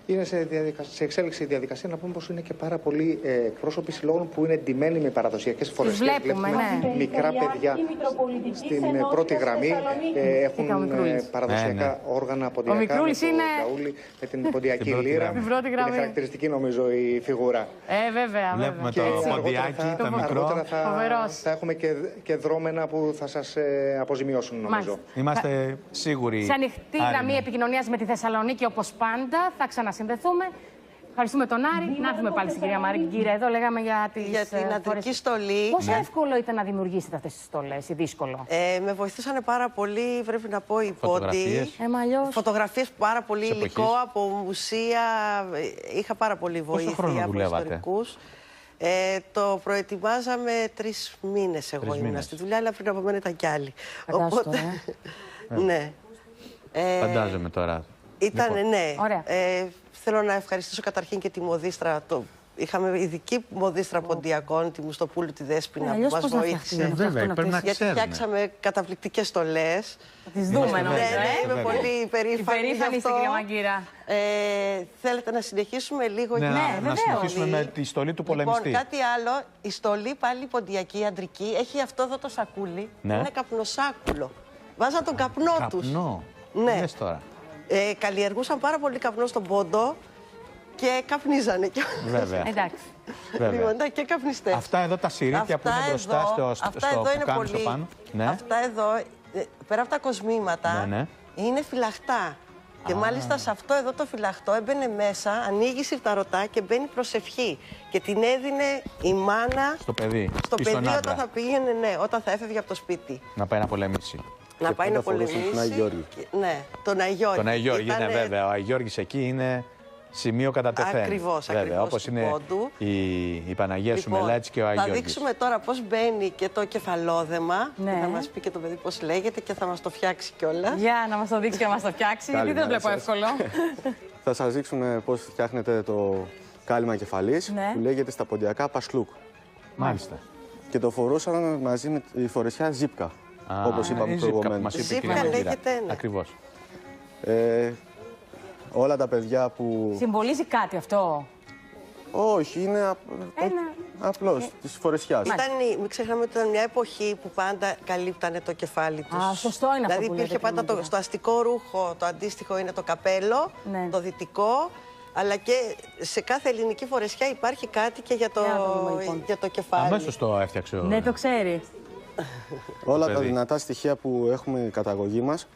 Είναι σε εξέλιξη η διαδικασία. Να πούμε πως είναι και πάρα πολλοί εκπρόσωποι συλλόγων που είναι εντυμένοι με παραδοσιακές φορεσιές. Βλέπουμε, μικρά παιδιά στην πρώτη γραμμή. Έχουν παραδοσιακά όργανα ποντιακά. Ο Μικρούλης είναι με την ποντιακή λύρα. Είναι χαρακτηριστική, νομίζω, η φιγούρα. Βέβαια. Βλέπουμε το ποντιάκι, το μικρό. Θα έχουμε και δρόμενα που θα σας αποζημιώσουν, νομίζω. Είμαστε σίγουροι. Σε ανοιχτή γραμμή επικοινωνίας με τη Θεσσαλονίκη, όπως πάντα, θα ξανασυνδεθούμε. Ευχαριστούμε τον Άρη. Να έρθουμε πάλι στην κυρία Μαργύρα. Εδώ λέγαμε για την αντρική στολή. Πόσο εύκολο ήταν να δημιουργήσετε αυτές τις στολές, ή δύσκολο? Με βοηθούσαν πάρα πολύ, πρέπει να πω, οι πόντοι. Φωτογραφίες, πάρα πολύ υλικό από μουσεία. Είχα πάρα πολύ βοήθεια από ιστορικούς. Το προετοιμάζαμε 3 μήνες. Εγώ ήμουν στη δουλειά, αλλά πριν από μένα ήταν κι άλλοι. Οπότε. Ναι. Φαντάζομαι τώρα. Ήτανε, ναι. Θέλω να ευχαριστήσω καταρχήν και τη μοδίστρα. Είχαμε ειδική μοδίστρα ποντιακών, τη Μουστοπούλου, τη Δέσποινα, που μας βοήθησε. Γιατί φτιάξαμε καταπληκτικές στολές. Θα τις δούμε, νομίζω. Ναι, είμαι πολύ περήφανη γι' αυτό. Κυρία Μαγκύρα. Θέλετε να συνεχίσουμε λίγο? Ναι, να συνεχίσουμε με τη στολή του πολεμιστή. Λοιπόν, κάτι άλλο. Η στολή πάλι ποντιακή, αντρική, έχει αυτό εδώ το σακούλι. Είναι καπνοσάκουλο. Βάζαν τον καπνό τους. Ναι. Τώρα. Καλλιεργούσαν πάρα πολύ καπνό στον Πόντο και καπνίζανε. Βέβαια. Εντάξει. Λοιπόν, και καπνιστές. Αυτά εδώ τα συρίτια που είναι μπροστά στο πουκάμισο πάνω. Αυτά εδώ, πέρα από τα κοσμήματα, είναι φυλαχτά. Και μάλιστα σε αυτό εδώ το φυλαχτό έμπαινε μέσα, ανοίγει συρταρωτά και μπαίνει προσευχή. Και την έδινε η μάνα στο παιδί όταν θα πήγαινε, όταν θα έφευγε από το σπίτι. Να πάει να πολεμήσει. Να πάει να πολεμήσει. Τον Αγιώργη. Ναι, τον Αγιώργη. Τον Αγιώργη, είναι βέβαια. Ο Αγιώργης εκεί είναι σημείο κατά τεθέν. Ακριβώς. Όπως είναι η Παναγία Σουμελάτης και ο Αγιώργης. Θα δείξουμε τώρα πώς μπαίνει και το κεφαλόδεμα. Και θα μας πει και το παιδί πώς λέγεται και θα μας το φτιάξει κιόλας. Για να μας το δείξει και να μας το φτιάξει, γιατί δεν το βλέπω εύκολο. Θα σας δείξουμε πώς φτιάχνετε το κάλυμα κεφαλής, που λέγεται στα ποντιακά πασλούκ. Μάλιστα. Και το φορούσαν μαζί με τη φορεσιά ζύπκα. Όπως είπαμε προηγουμένως. Ζύπκα λέγεται, Ακριβώς. Όλα τα παιδιά που... Συμβολίζει κάτι αυτό? Όχι, είναι απλώς της φορεσιάς. Μην ξεχνάμε ότι ήταν μια εποχή που πάντα καλύπτανε το κεφάλι τους. Σωστό είναι αυτό. Δηλαδή υπήρχε πάντα στο αστικό ρούχο, το αντίστοιχο είναι το καπέλο, το δυτικό. Αλλά και σε κάθε ελληνική φορεσιά υπάρχει κάτι και για το κεφάλι. Αμέσως το έφτιαξε. Ναι, το ξέρει. Όλα τα δυνατά στοιχεία που έχουμε η καταγωγή μας,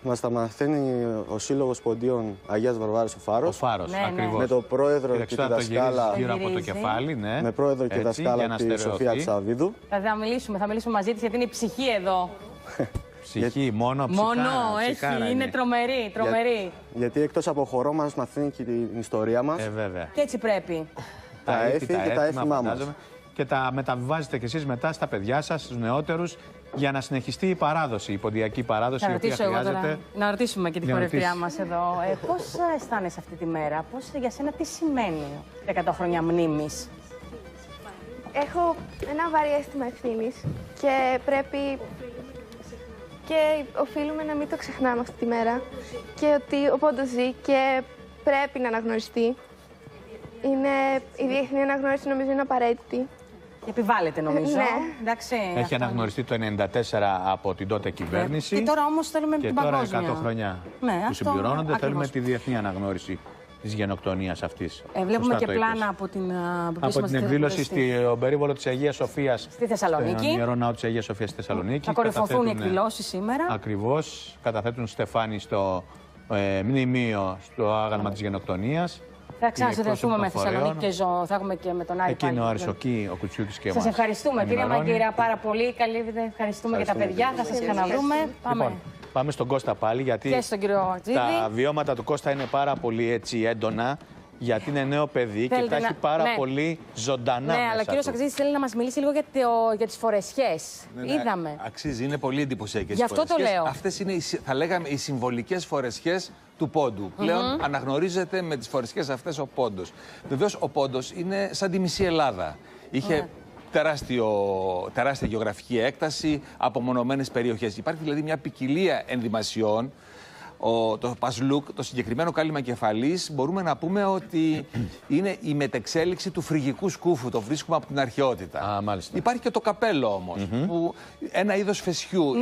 μας τα μαθαίνει ο Σύλλογος Ποντίων Αγίας Βαρβάρης ο Φάρος. Ο Φάρος, ακριβώς. Με το πρόεδρο και τη δασκάλα. Γύρω από το κεφάλι, ναι. Με πρόεδρο και δασκάλα τη Σοφία Τσαβίδου. Θα μιλήσουμε μαζί της γιατί είναι η ψυχή εδώ. Ψυχή, μόνο έχει, είναι τρομερή. Γιατί εκτός από χορό μας μαθαίνει και την ιστορία μας. Βέβαια. Και έτσι πρέπει. Τα έθι και τα έθιμά μας. και τα μεταβιβάζετε κι εσείς μετά στα παιδιά σας, στους νεότερους, για να συνεχιστεί η παράδοση, η ποντιακή παράδοση, η οποία χρειάζεται. Να ρωτήσουμε και τη χορευτριά μας εδώ. Πώς αισθάνεσαι αυτή τη μέρα, για σένα τι σημαίνει 100 χρόνια μνήμης? Έχω ένα βαρύ αίσθημα ευθύνης και πρέπει και οφείλουμε να μην το ξεχνάμε αυτή τη μέρα και ότι ο πόντος ζει και πρέπει να αναγνωριστεί. Η διεθνή αναγνώριση νομίζω είναι απαραίτητη. Επιβάλλεται νομίζω. Ναι. Εντάξει, έχει αναγνωριστεί το 1994 από την τότε κυβέρνηση. Και τώρα όμως θέλουμε την παγκόσμια. Και τώρα 100 χρόνια που συμπληρώνονται θέλουμε τη διεθνή αναγνώριση της γενοκτονίας αυτής. Βλέπουμε και πλάνα από την εκδήλωση στον περίβολο της Αγίας Σοφίας στη Θεσσαλονίκη. Στον Ιερό Ναό της Αγίας Σοφίας στη Θεσσαλονίκη. Θα κορυφωθούν οι εκδηλώσεις σήμερα. Ακριβώς. Καταθέτουν στεφάνι στο μνημείο στο άγαλμα της γενοκτονίας. Θα ξανασυνδεθούμε με Θεσσαλονίκη και θα έχουμε και με τον Άρη. Εκεί είναι ο Αρισοκή, ο Κουτσιούκης και σας ευχαριστούμε, κύριε Μαγκύρα, πάρα πολύ. Καλή vida. Ευχαριστούμε και τα παιδιά. Θα σας ξαναδούμε. Πάμε. Πάμε στον Κώστα πάλι, γιατί τα βιώματα του Κώστα είναι πάρα πολύ έτσι έντονα, γιατί είναι νέο παιδί και τα έχει πάρα πολύ ζωντανά μέσα. Ναι, αλλά ο κύριος Αξίδης θέλει να μας μιλήσει λίγο για τις φορεσιές. Είδαμε. Αξίζει, είναι πολύ εντυπωσιακές. Γι' αυτό το λέω. Αυτές είναι, θα λέγαμε, οι συμβολικές φορεσιές του πόντου. Πλέον αναγνωρίζεται με τις φορεσιές αυτές ο πόντος. Βεβαίως, ο πόντος είναι σαν τη μισή Ελλάδα. Είχε τεράστια γεωγραφική έκταση, απομονωμένες περιοχές. Υπάρχει δηλαδή μια ποικιλία ενδυμασιών. Το παζλούκ, το συγκεκριμένο κάλυμα κεφαλής, μπορούμε να πούμε ότι είναι η μετεξέλιξη του φρυγικού σκούφου. Το βρίσκουμε από την αρχαιότητα. Υπάρχει και το καπέλο όμως, που ένα είδος φεσιού.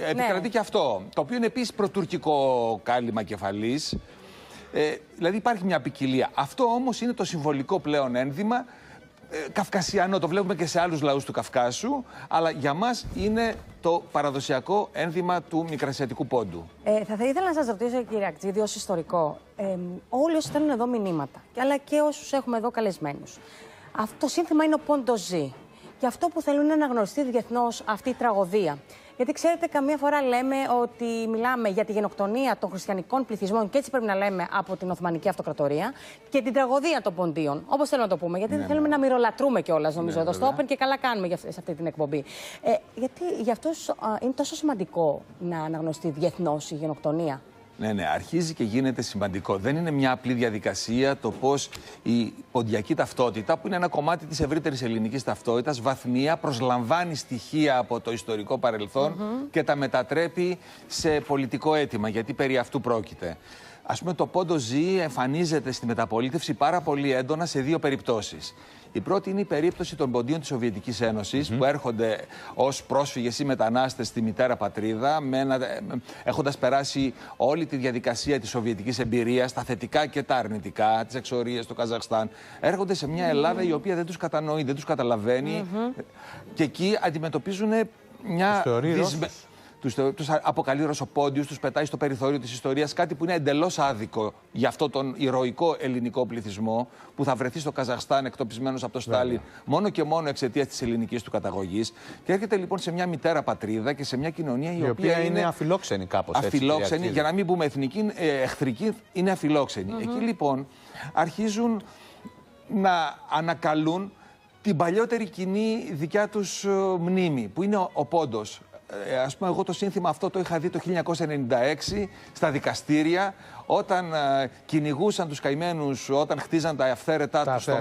Επικρατεί και αυτό, το οποίο είναι επίσης προτουρκικό κάλυμα κεφαλής. Δηλαδή υπάρχει μια ποικιλία. Αυτό όμως είναι το συμβολικό πλέον ένδυμα. Καυκασιανό, το βλέπουμε και σε άλλους λαούς του Καυκάσου, αλλά για μας είναι το παραδοσιακό ένδυμα του μικρασιατικού πόντου. Θα ήθελα να σας ρωτήσω, κύριε Αξίδη, ως ιστορικό, όλοι όσοι στέλνουν εδώ μηνύματα, αλλά και όσους έχουμε εδώ καλεσμένους, αυτό το σύνθημα είναι ο πόντος ζει. Και αυτό που θέλουν είναι να αναγνωριστεί διεθνώς αυτή η τραγωδία. Γιατί ξέρετε, καμία φορά λέμε ότι μιλάμε για τη γενοκτονία των χριστιανικών πληθυσμών και έτσι πρέπει να λέμε από την Οθωμανική Αυτοκρατορία και την τραγωδία των ποντίων. Όπως θέλουμε να το πούμε. Γιατί δεν θέλουμε να μυρολατρούμε κιόλας, νομίζω, εδώ στο Open και καλά κάνουμε σε αυτή την εκπομπή. Γιατί για αυτούς είναι τόσο σημαντικό να αναγνωριστεί διεθνώς η γενοκτονία. Ναι, αρχίζει και γίνεται σημαντικό. Δεν είναι μια απλή διαδικασία το πώς η ποντιακή ταυτότητα, που είναι ένα κομμάτι της ευρύτερης ελληνικής ταυτότητας, βαθμία προσλαμβάνει στοιχεία από το ιστορικό παρελθόν και τα μετατρέπει σε πολιτικό αίτημα, γιατί περί αυτού πρόκειται. Ας πούμε, το πόντος ζει εμφανίζεται στη μεταπολίτευση πάρα πολύ έντονα σε δύο περιπτώσεις. Η πρώτη είναι η περίπτωση των ποντίων της Σοβιετικής Ένωσης, που έρχονται ως πρόσφυγες ή μετανάστες στη μητέρα πατρίδα, έχοντας περάσει όλη τη διαδικασία της σοβιετικής εμπειρίας, τα θετικά και τα αρνητικά, τις εξορίες στο Καζαχστάν. Έρχονται σε μια Ελλάδα η οποία δεν τους κατανοεί, δεν τους καταλαβαίνει και εκεί αντιμετωπίζουν μια τους αποκαλεί ρωσοπόντιους, τους πετάει στο περιθώριο της ιστορίας, κάτι που είναι εντελώς άδικο για αυτό τον ηρωικό ελληνικό πληθυσμό που θα βρεθεί στο Καζαχστάν εκτοπισμένος από το Στάλιν μόνο και μόνο εξαιτίας της ελληνικής του καταγωγής. Και έρχεται λοιπόν σε μια μητέρα πατρίδα και σε μια κοινωνία η οποία είναι αφιλόξενη κάπως. Αφιλόξενη, για να μην πούμε εθνική, εχθρική, είναι αφιλόξενη. Εκεί λοιπόν αρχίζουν να ανακαλούν την παλιότερη κοινή δικιά τους μνήμη, που είναι ο πόντος. Ας πούμε, εγώ το σύνθημα αυτό το είχα δει το 1996 στα δικαστήρια, όταν κυνηγούσαν τους καημένους, όταν χτίζαν τα αυθαίρετά τους στο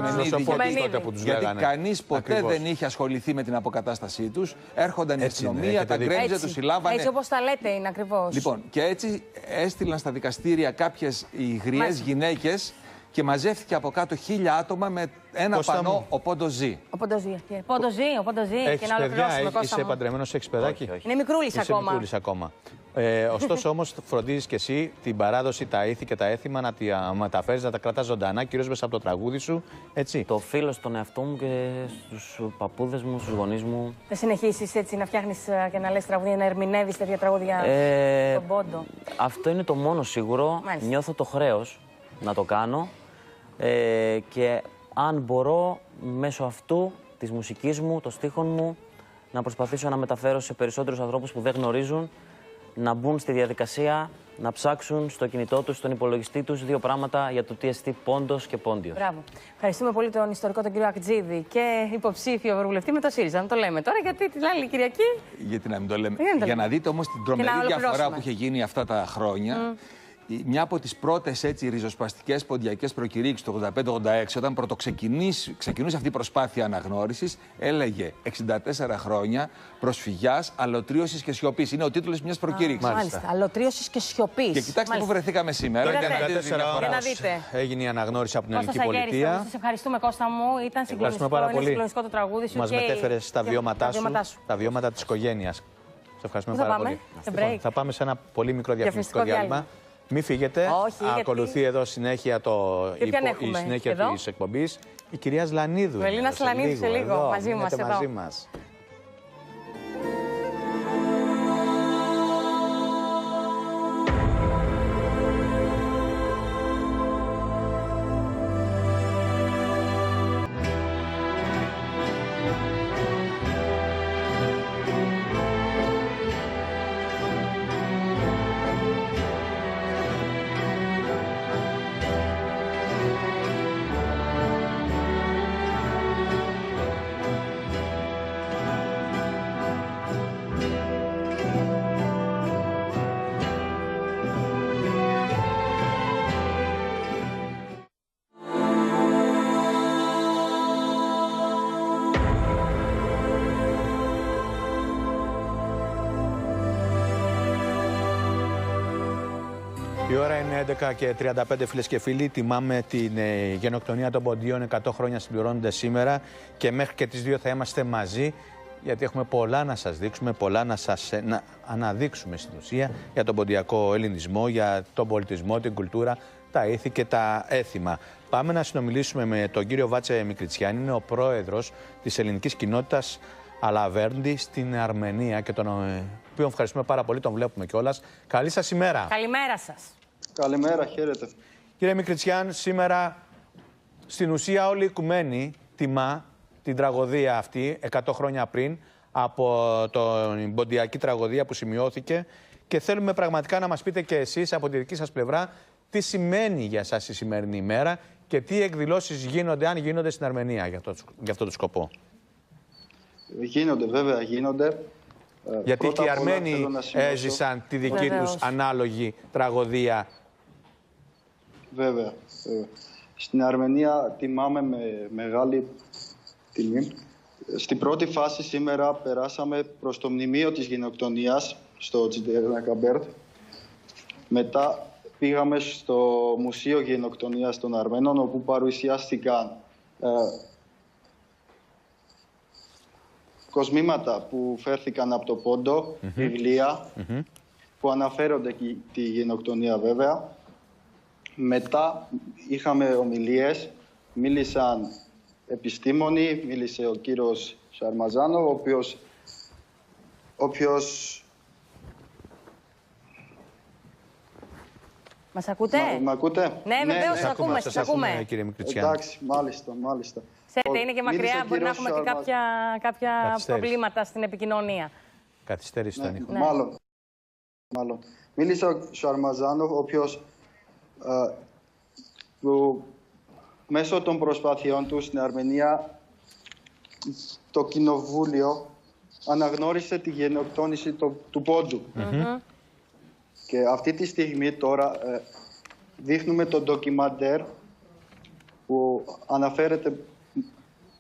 Μενίδη. Γιατί κανείς ποτέ δεν είχε ασχοληθεί με την αποκατάστασή τους. Έρχονταν η αστυνομία, τα γκρέμιζε, τους συλλάβανε. Έτσι όπως τα λέτε είναι ακριβώς. Λοιπόν, και έτσι έστειλαν στα δικαστήρια κάποιες υγριές γυναίκες και μαζεύτηκε από κάτω 1000 άτομα με ένα πανό «Ο πόντος ζει». Ο πόντος ζει. Ο πόντος ζει. Έχεις παιδιά, είσαι παντρεμένος, έχεις παιδάκι. Είναι μικρούλης ακόμα. Είσαι μικρούλης ακόμα. Ωστόσο όμως φροντίζεις και εσύ την παράδοση, τα ήθη και τα έθιμα να τα μεταφέρεις, να τα κρατάς ζωντανά, κυρίως μέσα από το τραγούδι σου, έτσι. Το οφείλω στον εαυτό μου και στους παππούδες μου, στους γονείς μου. Θα συνεχίσεις έτσι να φτιάχνεις και να λες τραγούδια, να ερμηνεύεις τέτοια τραγούδια στον πόντο? Αυτό είναι το μόνο σίγουρο. Μάλιστα. Νιώθω το χρέος να το κάνω και αν μπορώ μέσω αυτού της μουσικής μου, των στίχων μου, να προσπαθήσω να μεταφέρω σε περισσότερους ανθρώπους που δεν γνωρίζουν, να μπουν στη διαδικασία να ψάξουν στο κινητό τους, στον υπολογιστή τους, δύο πράγματα για το τι εστί πόντος και πόντιος. Μπράβο. Ευχαριστούμε πολύ τον ιστορικό τον κύριο Ακτζίδη και υποψήφιο ευρωβουλευτή με το ΣΥΡΙΖΑ. Να το λέμε τώρα, γιατί την άλλη Κυριακή. Γιατί να μην το λέμε. Για να δείτε όμως την τρομερή διαφορά που είχε γίνει αυτά τα χρόνια. Μια από τις πρώτες ριζοσπαστικές ποντιακές προκηρύξεις το 85-86, όταν ξεκινούσε αυτή η προσπάθεια αναγνώρισης, έλεγε 64 χρόνια προσφυγιάς, αλωτρίωσης και σιωπής. Είναι ο τίτλος μιας προκήρυξης. Μάλιστα. Αλωτρίωσης και σιωπής. Και κοιτάξτε πού βρεθήκαμε σήμερα. Για να δείτε. Έγινε η αναγνώριση από την ελληνική πολιτεία. Σας ευχαριστούμε, Κώστα μου. Ήταν συγκλονιστικό το τραγούδι σου. Μας μετέφερες τα βιώματά σου, τα βιώματα της οικογένειας. Σε ευχαριστούμε πάρα πολύ. Θα πάμε σε ένα πολύ μικρό διαφημιστικό διάλειμμα. Μην φύγετε. Όχι, ακολουθεί εδώ συνέχεια η συνέχεια της εκπομπής. Η κυρία Σλανίδου. Ελίνα Σλανίδου σε λίγο μαζί μας. Η ώρα είναι 11:35, φίλες και φίλοι. Τιμάμε την γενοκτονία των ποντίων. 100 χρόνια συμπληρώνονται σήμερα και μέχρι και τις 2 θα είμαστε μαζί, γιατί έχουμε πολλά να σας δείξουμε, πολλά να σας αναδείξουμε στην ουσία για τον ποντιακό ελληνισμό, για τον πολιτισμό, την κουλτούρα, τα ήθη και τα έθιμα. Πάμε να συνομιλήσουμε με τον κύριο Βάτσε Μικριτσιάνη, είναι ο πρόεδρος της ελληνικής κοινότητας Αλαβέρντι στην Αρμενία και τον οποίο ευχαριστούμε πάρα πολύ, τον βλέπουμε κιόλας. Καλή σας ημέρα. Καλημέρα σας. Καλημέρα, χαίρετε. Κύριε Μικριτσιάν, σήμερα στην ουσία όλη η οικουμένη τιμά την τραγωδία αυτή 100 χρόνια πριν από την ποντιακή τραγωδία που σημειώθηκε και θέλουμε πραγματικά να μας πείτε και εσείς από τη δική σας πλευρά τι σημαίνει για σας η σημερινή ημέρα και τι εκδηλώσεις γίνονται, αν γίνονται στην Αρμενία για αυτό το σκοπό. Γίνονται, βέβαια γίνονται. Γιατί και οι Αρμένοι έζησαν τη δική τους ανάλογη τραγωδία. Βέβαια. Στην Αρμενία τιμάμε με μεγάλη τιμή. Στην πρώτη φάση σήμερα περάσαμε προς το μνημείο της γενοκτονίας στο Τζιντελακαμπέρτ. Μετά πήγαμε στο Μουσείο Γενοκτονίας των Αρμένων, όπου παρουσιάστηκαν κοσμήματα που φέρθηκαν από το Πόντο, βιβλία που αναφέρονται και τη γενοκτονία βέβαια. Μετά είχαμε ομιλίες, μίλησαν επιστήμονοι, μίλησε ο κύριος Σαρμαζάνο, ο οποίος... Μας ακούτε? Μ' ακούτε? Ναι, βεβαίως, σας ακούμε. Κύριε Μικριτσιάνη. Εντάξει, μάλιστα. Ξέρετε, είναι και μακριά, μπορεί να έχουμε και κάποια προβλήματα στην επικοινωνία. Καθυστέρηση στον ήχο. Μάλλον. Μίλησε ο Σαρμαζάνοφ, ο οποίος μέσω των προσπαθειών του στην Αρμενία το κοινοβούλιο αναγνώρισε τη γενοκτόνηση του Πόντου. Και αυτή τη στιγμή τώρα δείχνουμε το ντοκιμαντέρ που αναφέρεται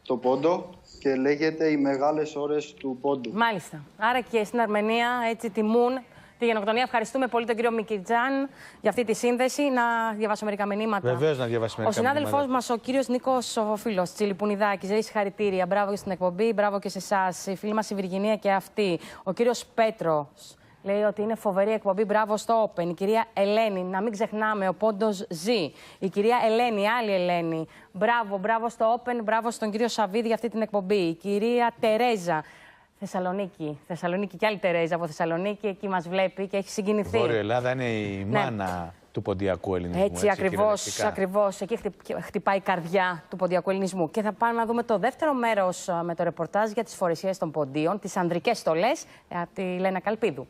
το Πόντο και λέγεται «Οι μεγάλες ώρες του Πόντου». Μάλιστα. Άρα και στην Αρμενία έτσι τιμούν τη γενοκτονία. Ευχαριστούμε πολύ τον κύριο Μικιτζάν για αυτή τη σύνδεση. Να διαβάσω μερικά μηνύματα. Βεβαίως να διαβάσω μερικά μηνύματα. Ο συνάδελφός μας, ο κύριος Νίκος Σοφοφίλος Τσιλιπουνιδάκης, λέει συγχαρητήρια. Μπράβο στην εκπομπή, μπράβο και σε εσάς. Η φίλη μας η Βυργινία και αυτή. Ο κύριος Πέτρος λέει ότι είναι φοβερή εκπομπή. Μπράβο στο Open. Η κυρία Ελένη, να μην ξεχνάμε, ο Πόντος ζει. Η κυρία Ελένη, άλλη Ελένη. Μπράβο στο Open, μπράβο στον κύριο Σαββίδη για αυτή την εκπομπή. Η κυρία Τερέζα. Θεσσαλονίκη και άλλη Τερέζα από Θεσσαλονίκη, εκεί μας βλέπει και έχει συγκινηθεί. Η Βόρεια Ελλάδα είναι η μάνα του ποντιακού ελληνισμού. Έτσι ακριβώς. Εκεί χτυπάει η καρδιά του ποντιακού ελληνισμού. Και θα πάμε να δούμε το δεύτερο μέρος με το ρεπορτάζ για τις φορεσίες των ποντίων, τις ανδρικές στολές, από τη Λένα Καλπίδου.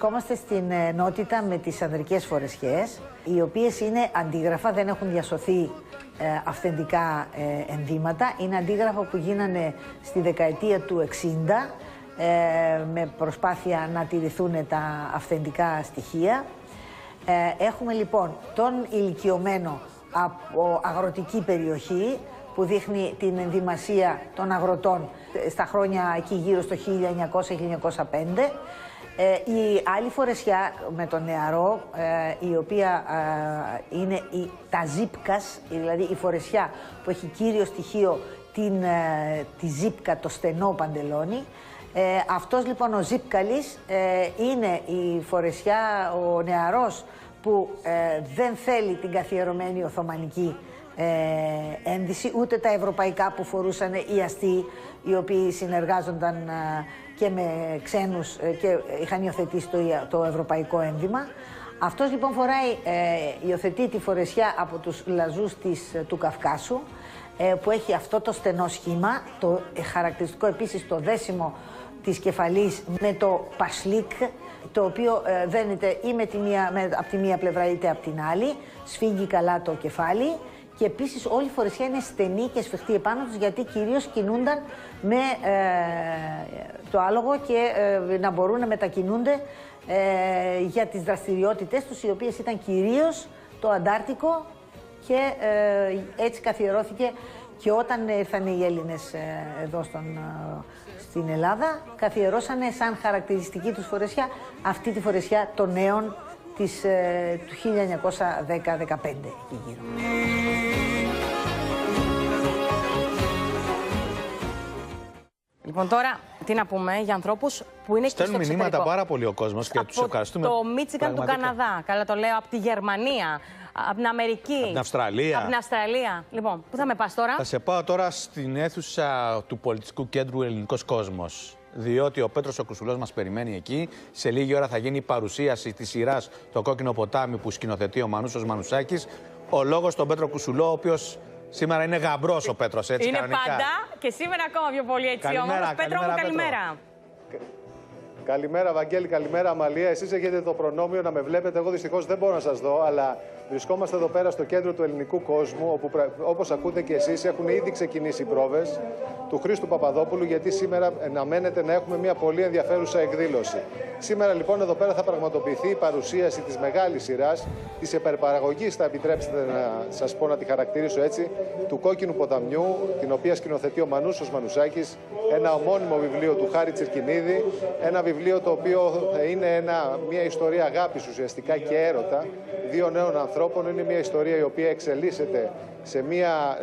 βρισκόμαστε στην ενότητα με τις ανδρικές φορεσιές, οι οποίες είναι αντίγραφα, δεν έχουν διασωθεί αυθεντικά ενδύματα. Είναι αντίγραφα που γίνανε στη δεκαετία του 60 με προσπάθεια να τηρηθούν τα αυθεντικά στοιχεία. Έχουμε λοιπόν τον ηλικιωμένο από αγροτική περιοχή που δείχνει την ενδυμασία των αγροτών στα χρόνια εκεί γύρω στο 1900-1905. Η άλλη φορεσιά με τον νεαρό, η οποία είναι τα ζύπκας, δηλαδή η φορεσιά που έχει κύριο στοιχείο τη ζύπκα, το στενό παντελόνι. Αυτός λοιπόν ο ζύπκαλης είναι η φορεσιά, ο νεαρός που δεν θέλει την καθιερωμένη οθωμανική ένδυση, ούτε τα ευρωπαϊκά που φορούσαν οι αστεί, οι οποίοι συνεργάζονταν και με ξένους και είχαν υιοθετήσει το ευρωπαϊκό ένδυμα. Αυτός λοιπόν υιοθετεί τη φορεσιά από τους λαζούς του Καυκάσου, που έχει αυτό το στενό σχήμα, το χαρακτηριστικό επίσης το δέσιμο της κεφαλής με το πασλίκ, το οποίο δένεται ή από τη μία πλευρά είτε από την άλλη, σφίγγει καλά το κεφάλι. Και επίσης όλη η φορεσιά είναι στενή και σφιχτή επάνω τους, γιατί κυρίως κινούνταν με το άλογο και να μπορούν να μετακινούνται για τις δραστηριότητες τους, οι οποίες ήταν κυρίως το Αντάρτικο, και έτσι καθιερώθηκε. Και όταν ήρθαν οι Έλληνες εδώ στην Ελλάδα, καθιερώσανε σαν χαρακτηριστική τους φορεσιά αυτή τη φορεσιά των νέων του 1910-15 εκεί γύρω. Λοιπόν, τώρα τι να πούμε για ανθρώπους που είναι και στο εξωτερικό. Στέλνουν μηνύματα πάρα πολύ ο κόσμος και τους ευχαριστούμε. Από το Μίτσιγκαν του Καναδά, καλά το λέω, από τη Γερμανία, από την Αμερική, από την Αυστραλία. Από την Αυστραλία. Λοιπόν, πού θα με πας τώρα? Θα σε πάω τώρα στην αίθουσα του Πολιτιστικού Κέντρου Ελληνικός Κόσμος. Διότι ο Πέτρος ο Κουσουλός μας περιμένει εκεί. Σε λίγη ώρα θα γίνει η παρουσίαση της σειράς «Το Κόκκινο Ποτάμι» που σκηνοθετεί ο Μανούσος Μανουσάκης. Ο λόγος στον Πέτρο Κουσουλό, ο οποίος σήμερα είναι γαμπρός ο Πέτρος, έτσι είναι κανονικά. Πάντα και σήμερα ακόμα πιο πολύ έτσι. Καλημέρα, Πέτρο μου, καλημέρα. Καλημέρα, Βαγγέλη, καλημέρα, Αμαλία. Εσείς έχετε το προνόμιο να με βλέπετε. Εγώ δυστυχώς δεν μπορώ να σας δω, αλλά βρισκόμαστε εδώ πέρα στο κέντρο του ελληνικού κόσμου, όπου όπως ακούτε και εσείς έχουν ήδη ξεκινήσει οι πρόβες του Χρήστου Παπαδόπουλου, γιατί σήμερα αναμένεται να έχουμε μια πολύ ενδιαφέρουσα εκδήλωση. Σήμερα λοιπόν εδώ πέρα θα πραγματοποιηθεί η παρουσίαση της μεγάλης σειράς, της υπερπαραγωγής, θα επιτρέψετε να σας πω να τη χαρακτηρίσω έτσι, του Κόκκινου Ποταμιού, την οποία σκηνοθετεί ο Μανούσος Μανουσάκης, ένα ομώνυμο βιβλίο του Χάρη Τσιρκινίδη, ένα βιβλίο το οποίο είναι μια ιστορία αγάπης ουσιαστικά και έρωτα δύο νέων ανθρώπων. Είναι μια ιστορία η οποία εξελίσσεται σε μια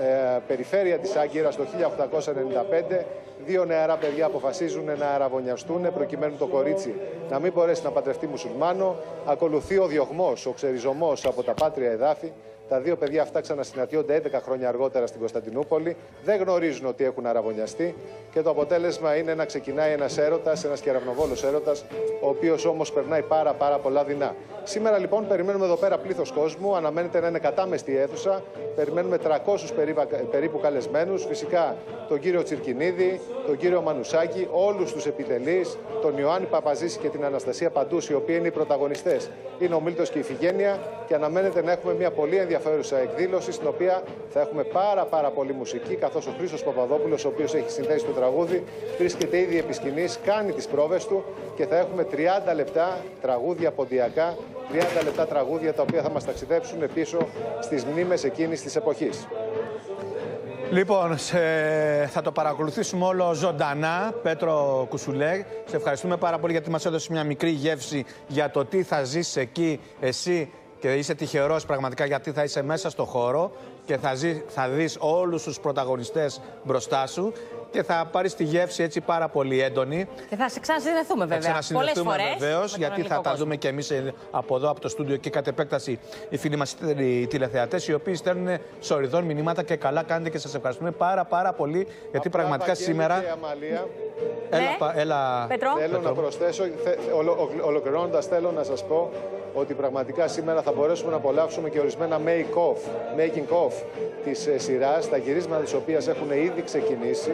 περιφέρεια της Άγκυρας το 1895. Δύο νεαρά παιδιά αποφασίζουν να αραβωνιαστούν προκειμένου το κορίτσι να μην μπορέσει να παντρευτεί μουσουλμάνο. Ακολουθεί ο διωγμός, ο ξεριζωμός από τα πάτρια εδάφη. Τα δύο παιδιά αυτά ξανασυναντιόνται 11 χρόνια αργότερα στην Κωνσταντινούπολη. Δεν γνωρίζουν ότι έχουν αραβωνιαστεί και το αποτέλεσμα είναι να ξεκινάει ένας έρωτας, ένας κεραυνοβόλος έρωτας, ο οποίος όμως περνάει πάρα πολλά δεινά. Σήμερα λοιπόν περιμένουμε εδώ πέρα πλήθος κόσμου, αναμένεται να είναι κατάμεστη αίθουσα. Περιμένουμε 300 περίπου καλεσμένους, φυσικά τον κύριο Τσιρκινίδη, τον κύριο Μανουσάκη, όλους τους επιτελείς, τον Ιωάννη Παπαζήση και την Αναστασία Παντούση, οι οποίοι είναι οι πρωταγωνιστές. Είναι ο Μίλτος και η Ιφηγένεια και αναμένεται να έχουμε μια πολύ ενδιαφέρουσα εκδήλωση, στην οποία θα έχουμε πάρα πολύ μουσική, καθώς ο Χρήστος Παπαδόπουλος, ο οποίος έχει συνθέσει το τραγούδι, βρίσκεται ήδη επί σκηνής, κάνει τις πρόβες του και θα έχουμε 30 λεπτά τραγούδια ποντιακά, 30 λεπτά τραγούδια τα οποία θα μας ταξιδέψουν πίσω στις μνήμες εκείνης της εποχής. Λοιπόν, θα το παρακολουθήσουμε όλο ζωντανά, Πέτρο Κουσουλέ. Σε ευχαριστούμε πάρα πολύ γιατί μας έδωσε μια μικρή γεύση για το τι θα ζήσεις εκεί εσύ, και είσαι τυχερός πραγματικά γιατί θα είσαι μέσα στο χώρο και θα δεις όλους τους πρωταγωνιστές μπροστά σου και θα πάρεις τη γεύση έτσι πάρα πολύ έντονη. Και θα σε ξανασυνδεθούμε βέβαια. Θα ξανασυνδεθούμε βεβαίως, γιατί θα τα δούμε και εμείς από εδώ, από το στούντιο και κατ' επέκταση οι φίλοι μας οι τηλεθεατές, οι οποίοι στέλνουν σοριδών μηνύματα και καλά κάνετε και σας ευχαριστούμε πάρα πολύ, γιατί πραγματικά σήμερα... Έλα, Πέτρο. Θέλω να προσθέσω, ολοκληρώνοντας θέλω να σας πω ότι πραγματικά σήμερα θα μπορέσουμε να απολαύσουμε και ορισμένα making of της σειράς, τα γυρίσματα της οποίας έχουν ήδη ξεκινήσει.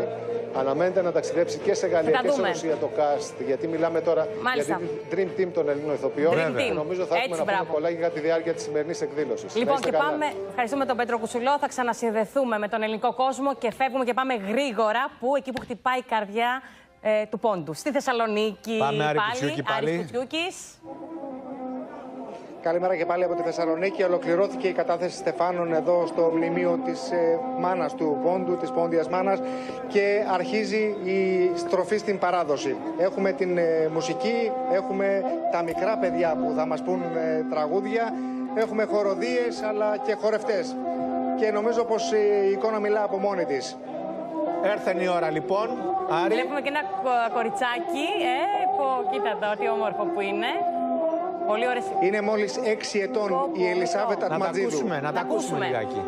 Αναμένεται να ταξιδέψει και σε Γαλλία και σε Ρωσία το cast, γιατί μιλάμε τώρα για την Dream Team των Ελλήνων ηθοποιών. Νομίζω θα έχουμε να πούμε πολλά για τη διάρκεια της σημερινής εκδήλωσης. Λοιπόν, και πάμε. Ευχαριστούμε τον Πέτρο Κουσουλό. Θα ξανασυνδεθούμε με τον ελληνικό κόσμο και φεύγουμε και πάμε γρήγορα εκεί που χτυπάει η καρδιά του πόντου. Στη Θεσσαλονίκη. Πάμε Άρη Κουτσιούκη πάλι. Καλημέρα και πάλι από τη Θεσσαλονίκη. Ολοκληρώθηκε η κατάθεση στεφάνων εδώ στο μνημείο της μάνας του πόντου, της πόντιας μάνας, και αρχίζει η στροφή στην παράδοση. Έχουμε την μουσική, έχουμε τα μικρά παιδιά που θα μας πούν τραγούδια, έχουμε χοροδίες αλλά και χορευτές. Και νομίζω πως η εικόνα μιλά από μόνη της. Έρθεν η ώρα λοιπόν. Άρη. Βλέπουμε και ένα κοριτσάκι, κοίτα εδώ τι όμορφο που είναι. Πολύ ωραίες. Είναι μόλις 6 ετών η Ελισάβετ Ατματζίδου. Να τα ακούσουμε λιγάκι.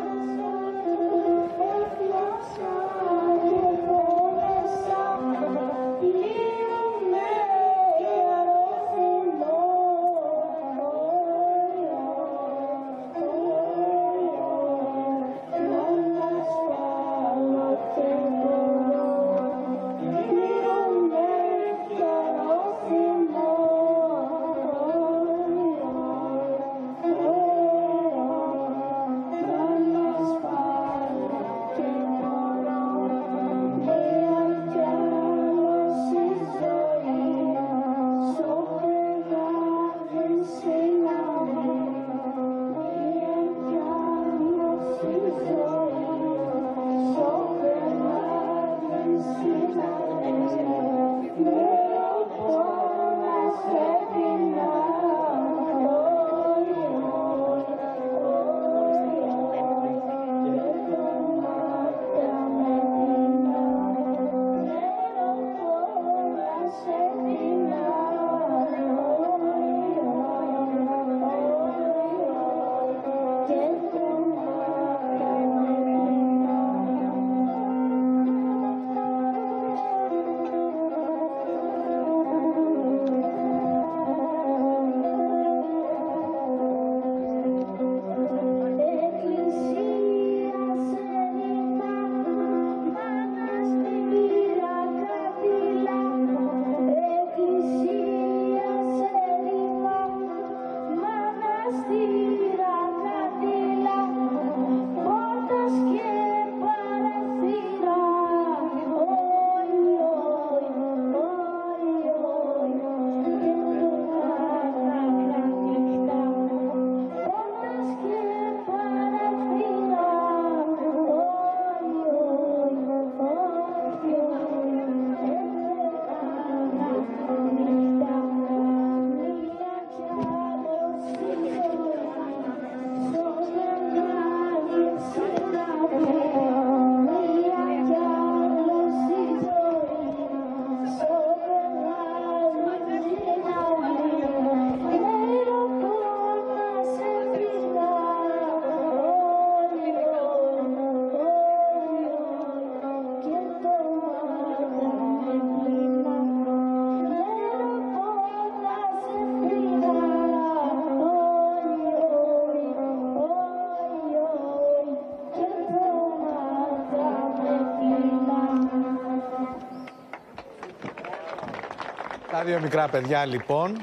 Τα δύο μικρά παιδιά λοιπόν.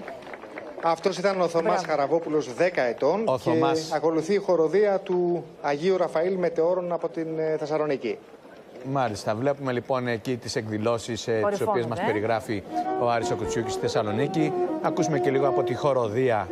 Αυτός ήταν ο Θωμάς Χαραβόπουλος, 10 ετών. Και ακολουθεί η χοροδία του Αγίου Ραφαήλ Μετεώρων από την Θεσσαλονίκη. Μάλιστα. Βλέπουμε λοιπόν εκεί τις εκδηλώσεις τις οποίες μας περιγράφει ο Άρης Κουτσιούκης στη Θεσσαλονίκη. Ακούσουμε και λίγο από τη χοροδία.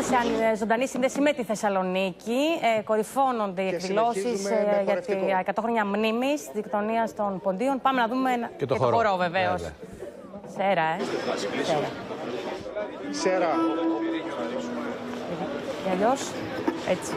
σε ζωντανή σύνδεση με τη Θεσσαλονίκη. Κορυφώνονται οι εκδηλώσεις για τα 100 χρόνια μνήμης της δικτονίας των Ποντίων. Πάμε να δούμε και το χορό, βεβαίως. Σέρα, Σέρα. Και αλλιώς, έτσι.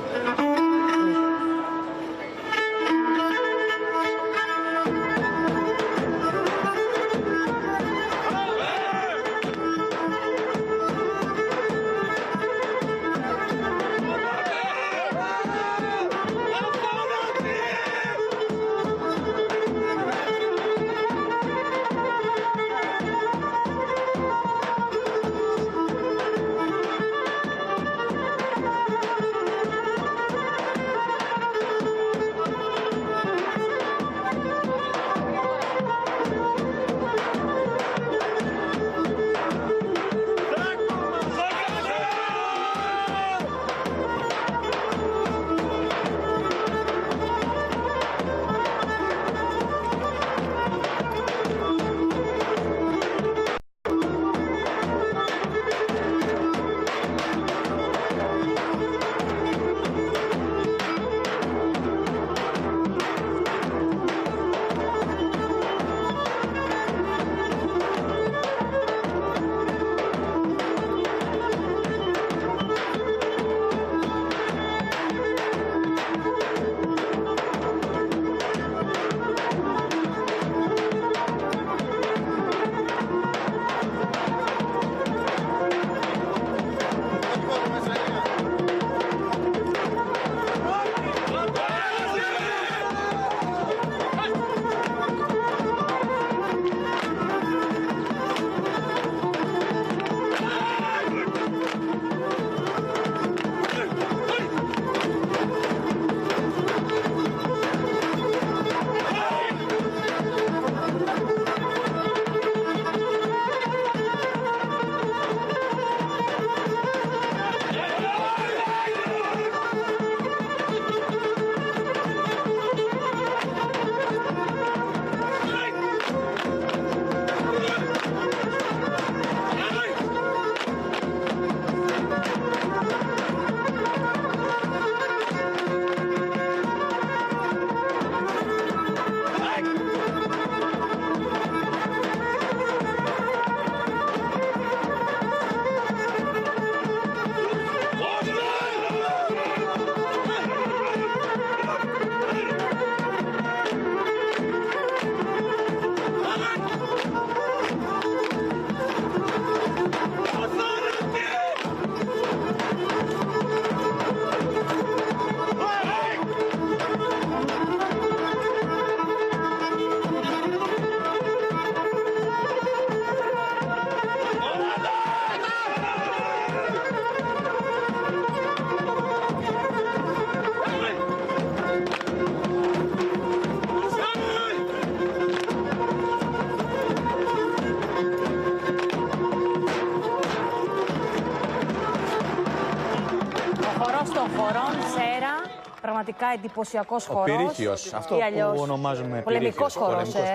Πραγματικά εντυπωσιακός χορός. Ο πυρήχιος, αυτό που ονομάζουμε πολεμικός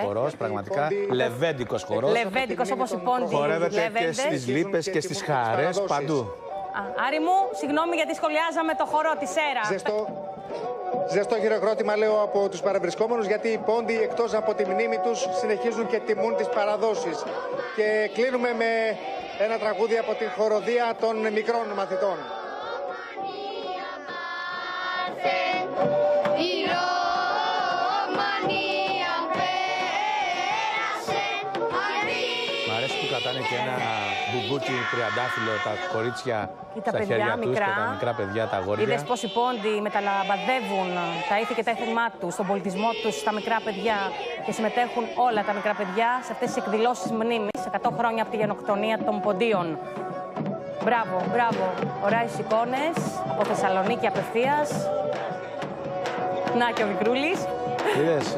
χορός, πραγματικά λεβέντικος χορός. Λεβέντικος όπως οι πόντιοι. Χορεύεται και στις λύπες και στις χαρές, παντού. Άρη μου, συγγνώμη γιατί σχολιάζαμε το χορό της Σέρα. Ζεστό χειροκρότημα λέω από τους παρευρισκόμενους, γιατί οι πόντιοι εκτός από τη μνήμη τους συνεχίζουν και τιμούν τις παραδόσεις. Και κλείνουμε με ένα τραγούδι από την χοροδία των μικρών μαθητών. Μ' αρέσει που κρατάνε και ένα μπουμπούκι τριαντάφυλλο τα κορίτσια στα χέρια τους και τα μικρά παιδιά, τα αγόρια. Είδες πως οι πόντιοι μεταλαμπαδεύουν τα ήθη και τα έθιμά τους, τον πολιτισμό τους στα μικρά παιδιά και συμμετέχουν όλα τα μικρά παιδιά σε αυτές τις εκδηλώσεις μνήμης 100 χρόνια από τη γενοκτονία των Ποντίων. Μπράβο, μπράβο. Ωραίες εικόνες από Θεσσαλονίκη απευθείας. Να και ο Μικρούλης. Είδες.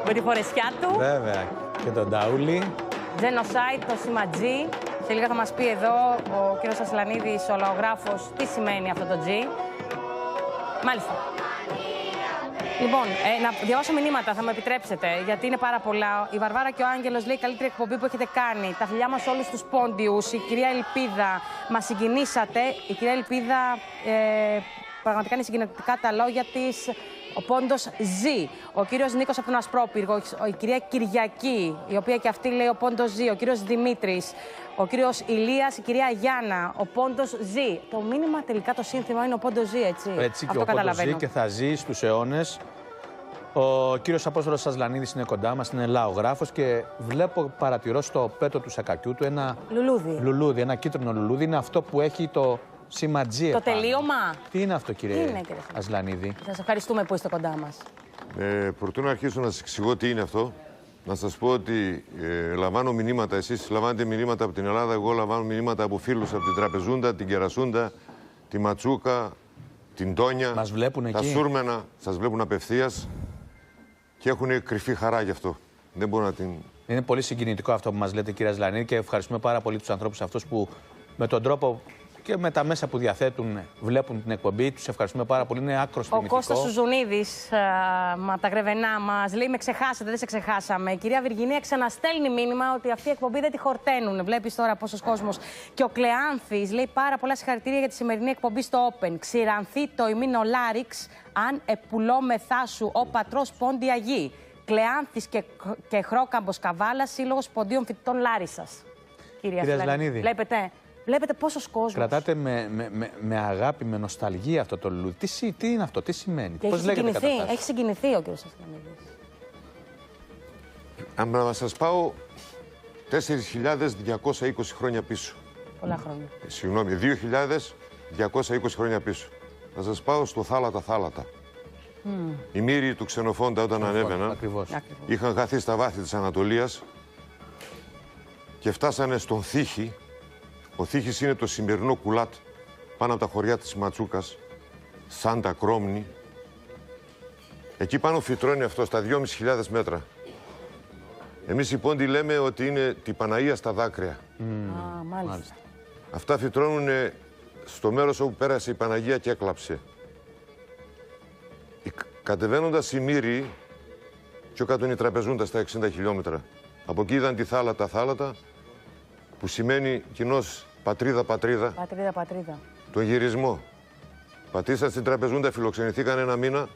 Με τη φορεσιά του. Βέβαια. Και τον Ταούλη. Genocide, το σήμα G. Σε λίγα θα μας πει εδώ ο κύριος Ασλανίδης, ο λαογράφος, τι σημαίνει αυτό το G. Μάλιστα. Λοιπόν, να διαβάσω μηνύματα, θα με επιτρέψετε, γιατί είναι πάρα πολλά. Η Βαρβάρα και ο Άγγελος λέει: καλύτερη εκπομπή που έχετε κάνει. Τα φιλιά μας όλους τους πόντιους. Η κυρία Ελπίδα, μας συγκινήσατε. Η κυρία Ελπίδα πραγματικά είναι συγκινητικά τα λόγια της. Ο πόντος ζει. Ο κύριος Νίκος από τον Ασπρόπυργο. Η κυρία Κυριακή, η οποία και αυτή λέει: ο πόντος ζει. Ο κύριος Δημήτρης. Ο κύριος Ηλίας, η κυρία Γιάννα. Ο πόντος ζει. Το μήνυμα τελικά, το σύνθημα είναι: ο πόντος ζει, έτσι. Έτσι, και ο πόντος ζει και θα ζει στους αιώνες. Ο κύριος Απόστολος Ασλανίδης είναι κοντά μας, είναι λαογράφος και παρατηρώ στο πέτο του σακακιού του ένα λουλούδι, ένα κίτρινο λουλούδι. Είναι αυτό που έχει το σήμα G. Το τελείωμα. Τι είναι αυτό, κύριε Ασλανίδη? Σας ευχαριστούμε που είστε κοντά μας. Προτού να αρχίσω να σας εξηγώ τι είναι αυτό, να σας πω ότι λαμβάνω μηνύματα. Εσείς λαμβάνετε μηνύματα από την Ελλάδα, εγώ λαμβάνω μηνύματα από φίλους από την Τραπεζούντα, την Κερασούντα, τη Ματσούκα, την Τόνια. Μας βλέπουν εκεί. Τα Σούρμενα, σας βλέπουν απευθείας και έχουν κρυφή χαρά γι' αυτό. Δεν μπορώ να την... Είναι πολύ συγκινητικό αυτό που μας λέτε, κύριε Ασλανίδη, και ευχαριστούμε πάρα πολύ τους ανθρώπους αυτούς που με τον τρόπο και με τα μέσα που διαθέτουν βλέπουν την εκπομπή. Τους ευχαριστούμε πάρα πολύ. Είναι άκρος τιμητικό. Ο Κώστας Σουζουνίδης, τα Γρεβενά μας λέει: με ξεχάσατε, δεν σε ξεχάσαμε. Η κυρία Βυργινία ξαναστέλνει μήνυμα ότι αυτή η εκπομπή δεν τη χορταίνουν. Βλέπεις τώρα πόσος κόσμος. Και ο Κλεάνθης λέει: πάρα πολλά συγχαρητήρια για τη σημερινή εκπομπή στο Open. Ξηρανθεί το ημίνο Λάριξ, αν επουλόμεθά σου ο πατρός πόντια γη. Κλεάνθης και Χρόκαμπος Καβάλα, Σύλλογος Ποντίων Φοιτητών Λάρισσας. Κυρία Ασλανίδη. Βλέπετε πόσος κόσμος. Κρατάτε με αγάπη, με νοσταλγία αυτό το λουλούδι. Τι είναι αυτό, τι σημαίνει, πώς λέγεται καταρχάς? Έχει συγκινηθεί ο κύριος Ασλανίδης. Αν να σας πάω 4.220 χρόνια πίσω. Πολλά χρόνια. Συγγνώμη, 2.220 χρόνια πίσω. Να σας πάω στο θάλατα. Οι μύριοι του Ξενοφόντα όταν ανέβαιναν είχαν χαθεί στα βάθη της Ανατολίας και φτάσανε στον Θήχη. Ο Θήχης είναι το σημερινό Κουλάτ, πάνω από τα χωριά της Ματσούκας, Σάντα Κρόμνη. Εκεί πάνω φυτρώνει αυτό, στα 2.500 μέτρα. Εμείς οι Πόντιοι λέμε ότι είναι την Παναγία στα δάκρυα. Μάλιστα. Αυτά φυτρώνουν στο μέρος όπου πέρασε η Παναγία και έκλαψε. Κατεβαίνοντας οι Μύριοι, πιο κάτω είναι η Τραπεζούντα στα 60 χιλιόμετρα. Από εκεί είδαν τη θάλατα, που σημαίνει κοινώς πατρίδα. Πατρίδα. Τον γυρισμό. Πατήσαν στην Τραπεζούντα, φιλοξενηθήκαν ένα μήνα,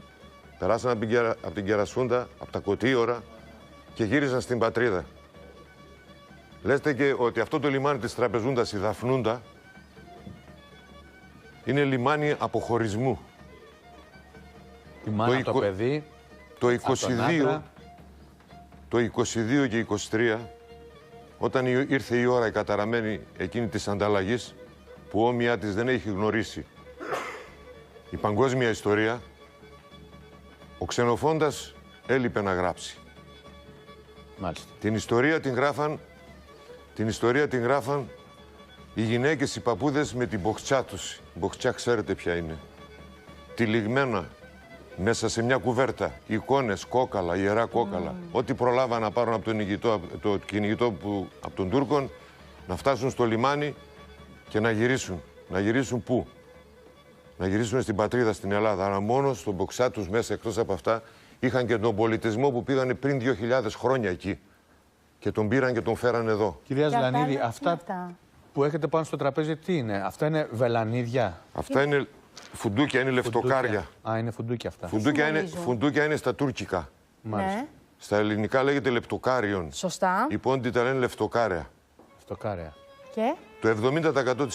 περάσαν από την Κερασούντα, από τα Κωτίωρα και γύρισαν στην πατρίδα. Λέστε και ότι αυτό το λιμάνι της Τραπεζούντας, η Δαφνούντα, είναι λιμάνι αποχωρισμού. Η μάνα το παιδί, το 22 και 23, όταν ήρθε η ώρα η καταραμένη εκείνη της ανταλλαγής, που όμοιά της δεν έχει γνωρίσει η παγκόσμια ιστορία, ο Ξενοφόντας έλειπε να γράψει. Μάλιστα. Την ιστορία την γράφαν οι γυναίκες, οι παππούδες με την μποχτσά τους. Η μποχτσά ξέρετε ποια είναι. Τυλιγμένα μέσα σε μια κουβέρτα, εικόνες, κόκαλα, ιερά κόκαλα. Ό,τι προλάβαν να πάρουν από το κυνηγητό από τον Τούρκον, να φτάσουν στο λιμάνι και να γυρίσουν. Να γυρίσουν πού? Να γυρίσουν στην πατρίδα, στην Ελλάδα. Αλλά μόνο στον μποξά τους μέσα, εκτός από αυτά, είχαν και τον πολιτισμό που πήγανε πριν 2.000 χρόνια εκεί. Και τον πήραν και τον φέραν εδώ. Κυρία Ασλανίδη, αυτά που έχετε πάνω στο τραπέζι, τι είναι? Αυτά είναι βελανίδια? Αυτά είναι φουντούκια, είναι λευτοκάρια. Είναι φουντούκια αυτά. Φουντούκια είναι στα τουρκικά. Μάλιστα. Στα ελληνικά λέγεται λεπτοκάριον. Σωστά. Οι Πόντιοι τα λένε λευτοκάρια. Λευτοκάρια. Και? Το 70%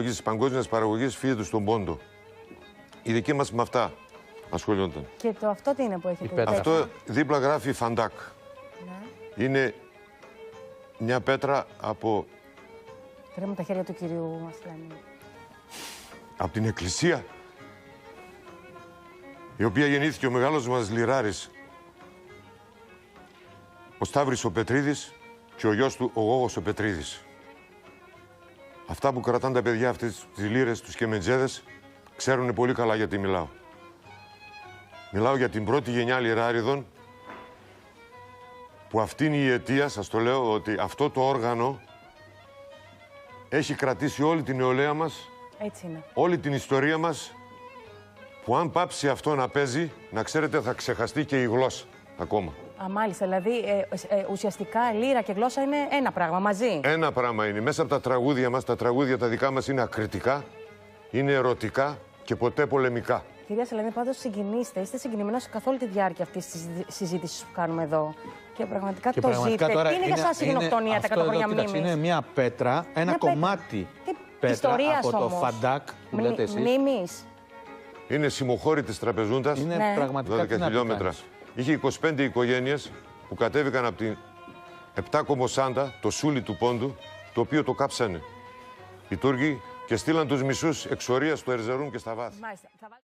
της παγκόσμιας παραγωγής φύγεται στον Πόντο. Οι δικοί μας με αυτά ασχολούνται. Και το αυτό τι είναι που έχετε? Αυτό δίπλα γράφει φαντάκ. Ναι. Είναι μια πέτρα από... Φέραμε τα χέρια του κυρίου Ασλανίδη. Από την Εκκλησία, η οποία γεννήθηκε ο μεγάλος μας λιράρης, ο Σταύρης ο Πετρίδης και ο γιος του ο Γόγος ο Πετρίδης. Αυτά που κρατάνε τα παιδιά αυτές τις λίρες, τους κεμεντζέδες, ξέρουν πολύ καλά γιατί μιλάω. Μιλάω για την πρώτη γενιά λιράριδων, που αυτή είναι η αιτία, σας το λέω, ότι αυτό το όργανο έχει κρατήσει όλη την νεολαία μας, έτσι είναι, όλη την ιστορία μας, που αν πάψει αυτό να παίζει, να ξέρετε θα ξεχαστεί και η γλώσσα ακόμα. Α, μάλιστα. Δηλαδή, ουσιαστικά λύρα και γλώσσα είναι ένα πράγμα μαζί. Ένα πράγμα είναι. Μέσα από τα τραγούδια μας, τα τραγούδια τα δικά μας είναι ακριτικά, είναι ερωτικά και ποτέ πολεμικά. Κυρία Σελένη, πάντως συγκινήστε. Είστε συγκινημένος καθ' όλη τη διάρκεια αυτής της συζήτησης που κάνουμε εδώ. Και πραγματικά το ζείτε. Τι είναι για σας η γενοκτονία, τα καταπονιά μνήμης? Είναι μια πέτρα, ένα κομμάτι πέτρα από το φαντάκ που λέτε εσείς. Μνήμης. Είναι συμμοχώρη της Τραπεζούντας, είναι πραγματικά 12 χιλιόμετρα. Είχε 25 οικογένειες που κατέβηκαν από την 7 Κομοσάντα, το σούλι του Πόντου, το οποίο το κάψανε οι Τούρκοι και στείλαν τους μισούς εξορίας στο Ερζερούν και στα βάθη.